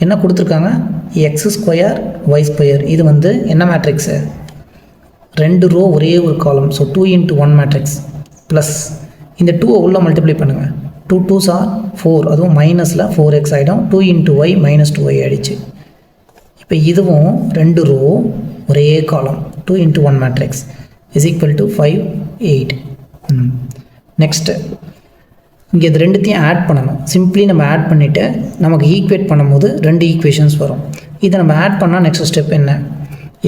என்ன கொடுத்துருக்காங்க? x² y². இது வந்து என்ன மேட்ரிக்ஸு? 2 ரோ ஒரே ஒரு காலம். ஸோ 2 × 1 மேட்ரிக்ஸ் ப்ளஸ் இந்த 2 உள்ள மல்டிப்ளை பண்ணுங்கள். 2 2s are 4, அதுவும் மைனஸில் 4x ஆகிடும். 2 × y -2y ஆகிடுச்சு. இப்போ இதுவும் 2 ரோ ஒரே காலம் 2 × 1 மேட்ரிக்ஸ் = 5 8. நெக்ஸ்ட்டு இங்கே இது ரெண்டுத்தையும் ஆட் பண்ணணும். சிம்பிளி நம்ம ஆட் பண்ணிவிட்டு நமக்கு ஈக்குவேட் பண்ணும்போது 2 ஈக்குவேஷன்ஸ் வரும். இதை நம்ம ஆட் பண்ணால் நெக்ஸ்ட் ஸ்டெப் என்ன?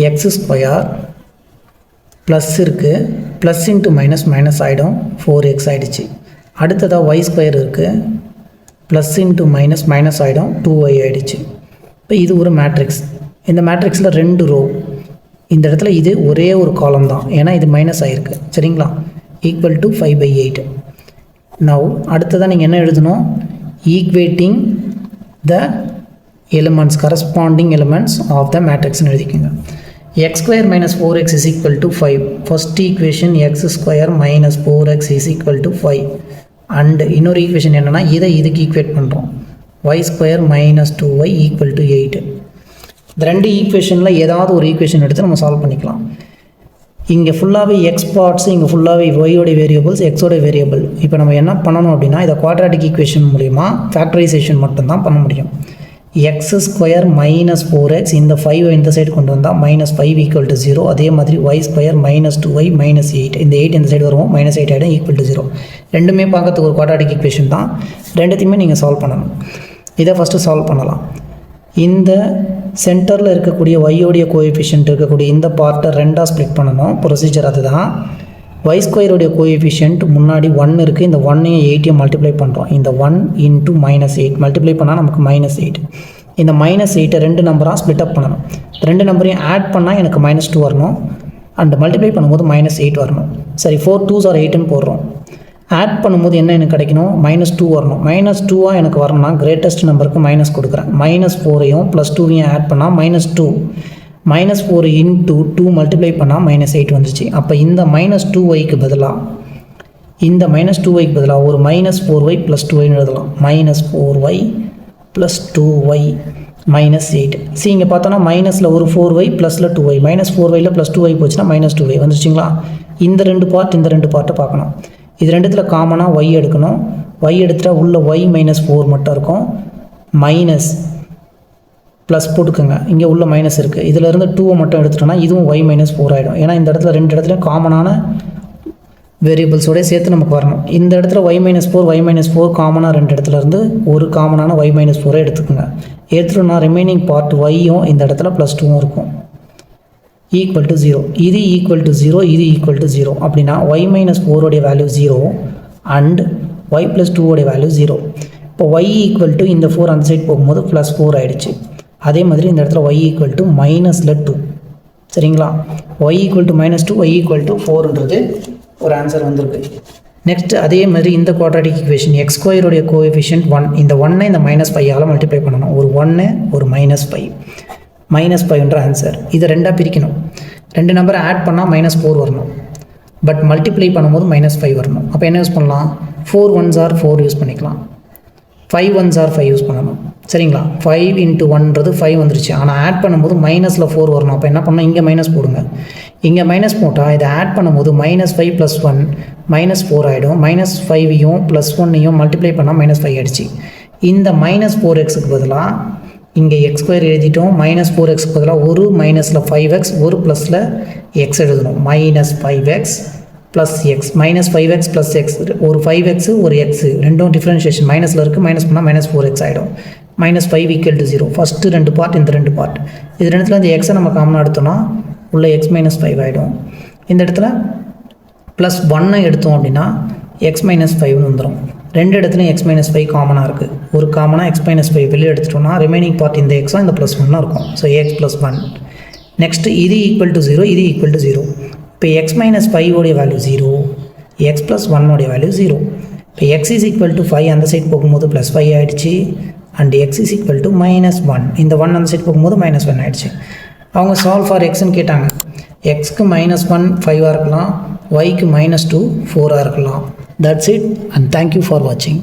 x² ப்ளஸ் இருக்குது, ப்ளஸ் இன்ட்டு மைனஸ் ஆகிடும், 4x ஆகிடுச்சு. அடுத்ததாக y² இருக்குது, ப்ளஸ் இன்ட்டு மைனஸ் ஆகிடும், 2y ஆகிடுச்சு. இப்போ இது ஒரு மேட்ரிக்ஸ். இந்த மேட்ரிக்ஸில் 2 ரோ. இந்த இடத்துல இது ஒரே ஒரு காலம் தான், ஏன்னா இது மைனஸ் ஆகிருக்கு, சரிங்களா? = 5/8. நவ் அடுத்ததான் நீங்கள் என்ன எழுதணும்? Equating the elements, corresponding elements of the மேட்ரிக்ஸ்னு எழுதிக்கோங்க. x² - 4x = 5. First equation x² - 4x = 5. And இன்னொரு ஈக்குவேஷன் என்னென்னா இதை இதுக்கு ஈக்குவேட் பண்ணுறோம். y² - 2y = 8. இந்த 2 ஈக்குவேஷனில் ஏதாவது ஒரு ஈக்குவேஷன் எடுத்து நம்ம சால்வ் பண்ணிக்கலாம். இங்கே ஃபுல்லாகவே எக்ஸ் பார்ட்ஸ், இங்கே ஃபுல்லாகவே ஒய்யோடைய வேரியபிள்ஸ், எக்ஸோட வேரியபிள். இப்போ நம்ம என்ன பண்ணணும் அப்படின்னா இதை குவாட்ராட்டிக் ஈக்குவேஷன் மூலிமா ஃபேக்டரைசேஷன் மட்டும்தான் பண்ண முடியும். x² - 4x இந்த 5 இந்த சைடு கொண்டு வந்தால் -5 = 0. அதே மாதிரி y² - 2y -8 இந்த 8 இந்த சைடு வருவோம், -8 ஆகிடும், = 0. ரெண்டுமே பார்க்கறதுக்கு ஒரு குவாட்ராட்டிக் ஈக்குவேஷன் தான். ரெண்டுத்தையுமே நீங்கள் சால்வ் பண்ணணும். இதை ஃபஸ்ட்டு சால்வ் பண்ணலாம். இந்த சென்டரில் இருக்கக்கூடிய ஒய்யோடைய கோஎஃபிஷியன்ட் இருக்கக்கூடிய இந்த பார்ட்டை 2ஆக ஸ்ப்ளிட் பண்ணணும். ப்ரொசீஜர் அதுதான். y² கோஎஃபிஷியன்ட் முன்னாடி 1 இருக்குது. இந்த 1ஐயும் 8ஐயும் மல்டிப்ளை பண்ணுறோம். இந்த 1 × -8 மல்டிப்ளை பண்ணால் நமக்கு -8. இந்த -8ஐ 2 நம்பராக ஸ்ப்ளிட் அப் பண்ணணும். 2 நம்பரையும் ஆட் பண்ணால் எனக்கு -2 வரணும். அண்ட் மல்டிப்ளை பண்ணும்போது -8 வரணும். சரி, 4 2s are 8ன்னு போடுறோம். ஆட் பண்ணும்போது என்ன எனக்கு கிடைக்கணும்? -2 வரணும். -2 எனக்கு வரணும்னா கிரேட்டஸ்ட் நம்பருக்கு மைனஸ் கொடுக்குறேன். -4ஐயும் +2ஐயும் ஆட் பண்ணால் -2. -4 × 2 மல்டிப்ளை பண்ணால் -8 வந்துச்சு. அப்போ இந்த -2yக்கு பதிலாக ஒரு -4y + 2y எழுதலாம். -4y + 2y -8. இங்கே பார்த்தோன்னா மைனஸில் ஒரு 4y ப்ளஸில் 2y, -4yல +2y போச்சுன்னா -2y வந்துருச்சுங்களா? இந்த 2 பார்ட்டை பார்க்கணும். இது ரெண்டுத்தில் காமனாக y எடுக்கணும். y எடுத்துகிட்டா உள்ள y -4 மட்டும் இருக்கும். மைனஸ் ப்ளஸ் போட்டுக்கோங்க. இங்கே உள்ள மைனஸ் இருக்குது. இதிலேருந்து 2 மட்டும் எடுத்துட்டோன்னா இதுவும் y -4 ஆகிடும். ஏன்னா இந்த இடத்துல 2 இடத்துலையும் காமனான வேரியபிள்ஸோடய சேர்த்து நமக்கு வரணும். இந்த இடத்துல y -4 காமனாக 2 இடத்துலேருந்து ஒரு காமனான y -4 எடுத்துக்கோங்க. எடுத்துட்டோம்னா ரிமைனிங் பார்ட் yயும் இந்த இடத்துல +2 இருக்கும். = 0. இது = 0, இது = 0. அப்படின்னா y -4 உடைய வேல்யூ 0 அண்ட் y + 2 உடைய வேல்யூ 0. இப்போ y = இந்த 4 அந்த சைட் போகும்போது +4 ஆகிடுச்சு. அதே மாதிரி இந்த இடத்துல y = -2. சரிங்களா? y = -2, y = 4ன்றது ஒரு ஆன்சர் வந்திருக்கு. நெக்ஸ்ட் அதே மாதிரி இந்த குவாட்ராட்டிக் ஈக்குவேஷன் x² உடைய கோஎஃபிஷியன்ட் 1. இந்த 1ஐ இந்த -5ஆல் மல்டிப்ளை பண்ணணும். ஒரு 1 ஒரு -5 -5ன்ற ஆன்சர். இதை 2ஆக பிரிக்கணும். 2 நம்பரை ஆட் பண்ணால் -4 வரணும். பட் மல்டிப்ளை பண்ணும்போது -5 வரணும். அப்போ என்ன யூஸ் பண்ணலாம்? 4 1s are 4 யூஸ் பண்ணிக்கலாம். 5 1s are 5 யூஸ் பண்ணணும். சரிங்களா? 5 × 1ன்றது 5 வந்துருச்சு. ஆனால் ஆட் பண்ணும்போது -ல் 4 வரணும். அப்போ என்ன பண்ணால் இங்கே மைனஸ் போடுங்க. இங்கே மைனஸ் போட்டால் இதை ஆட் பண்ணும்போது -5 + 1 -4 ஆகிடும். -5ஐயும் +1ஐயும் மல்டிப்ளை பண்ணால் -5 ஆகிடுச்சு. இந்த -4xக்கு பதிலாக இங்கே எக்ஸ் ஸ்கொயர் எழுதிட்டோம். -4xக்கு பதிலாக ஒரு மைனஸில் 5x ஒரு ப்ளஸில் எக்ஸ் எழுதணும். -5x plus X -5x plus X ஒரு 5x ஒரு எக்ஸ் ரெண்டும் டிஃப்ரென்ஷியேஷன் மைனஸில் இருக்குது. மைனஸ் பண்ணால் -4x ஆகிடும். -5 = 0. ஃபஸ்ட்டு 2 பார்ட் இந்த 2 பார்ட் இது ரெண்டுத்தில் இந்த எக்ஸை நம்ம காமனாக எடுத்தோம்னா உள்ள x - 5 ஆகிடும். இந்த இடத்துல +1 எடுத்தோம் அப்படின்னா x - 5ன்னு வந்துடும். ரெண்டு இடத்துலையும் x - 5 காமனாக இருக்குது. ஒரு காமனாக x - 5 வெளியே எடுத்துட்டோம்னா ரிமைனிங் பார்ட் இந்த எக்ஸாக இந்த +1 இருக்கும். So x + 1. நெக்ஸ்ட்டு இது = 0 இது = 0. இப்போ x - 5 உடைய வேல்யூ 0, x + 1 உடைய வேல்யூ 0. இப்போ x = 5 அந்த சைட் போகும்போது +5 ஆகிடுச்சு. அண்ட் x = -1 இந்த 1 அந்த சைட் போகும்போது -1 ஆகிடுச்சு. அவங்க சால்வ் ஃபார் எக்ஸ்ன்னு கேட்டாங்க. எக்ஸ்க்கு -1 5ஆக இருக்கலாம், yக்கு -2 4ஆக இருக்கலாம். That's it, and thank you for watching.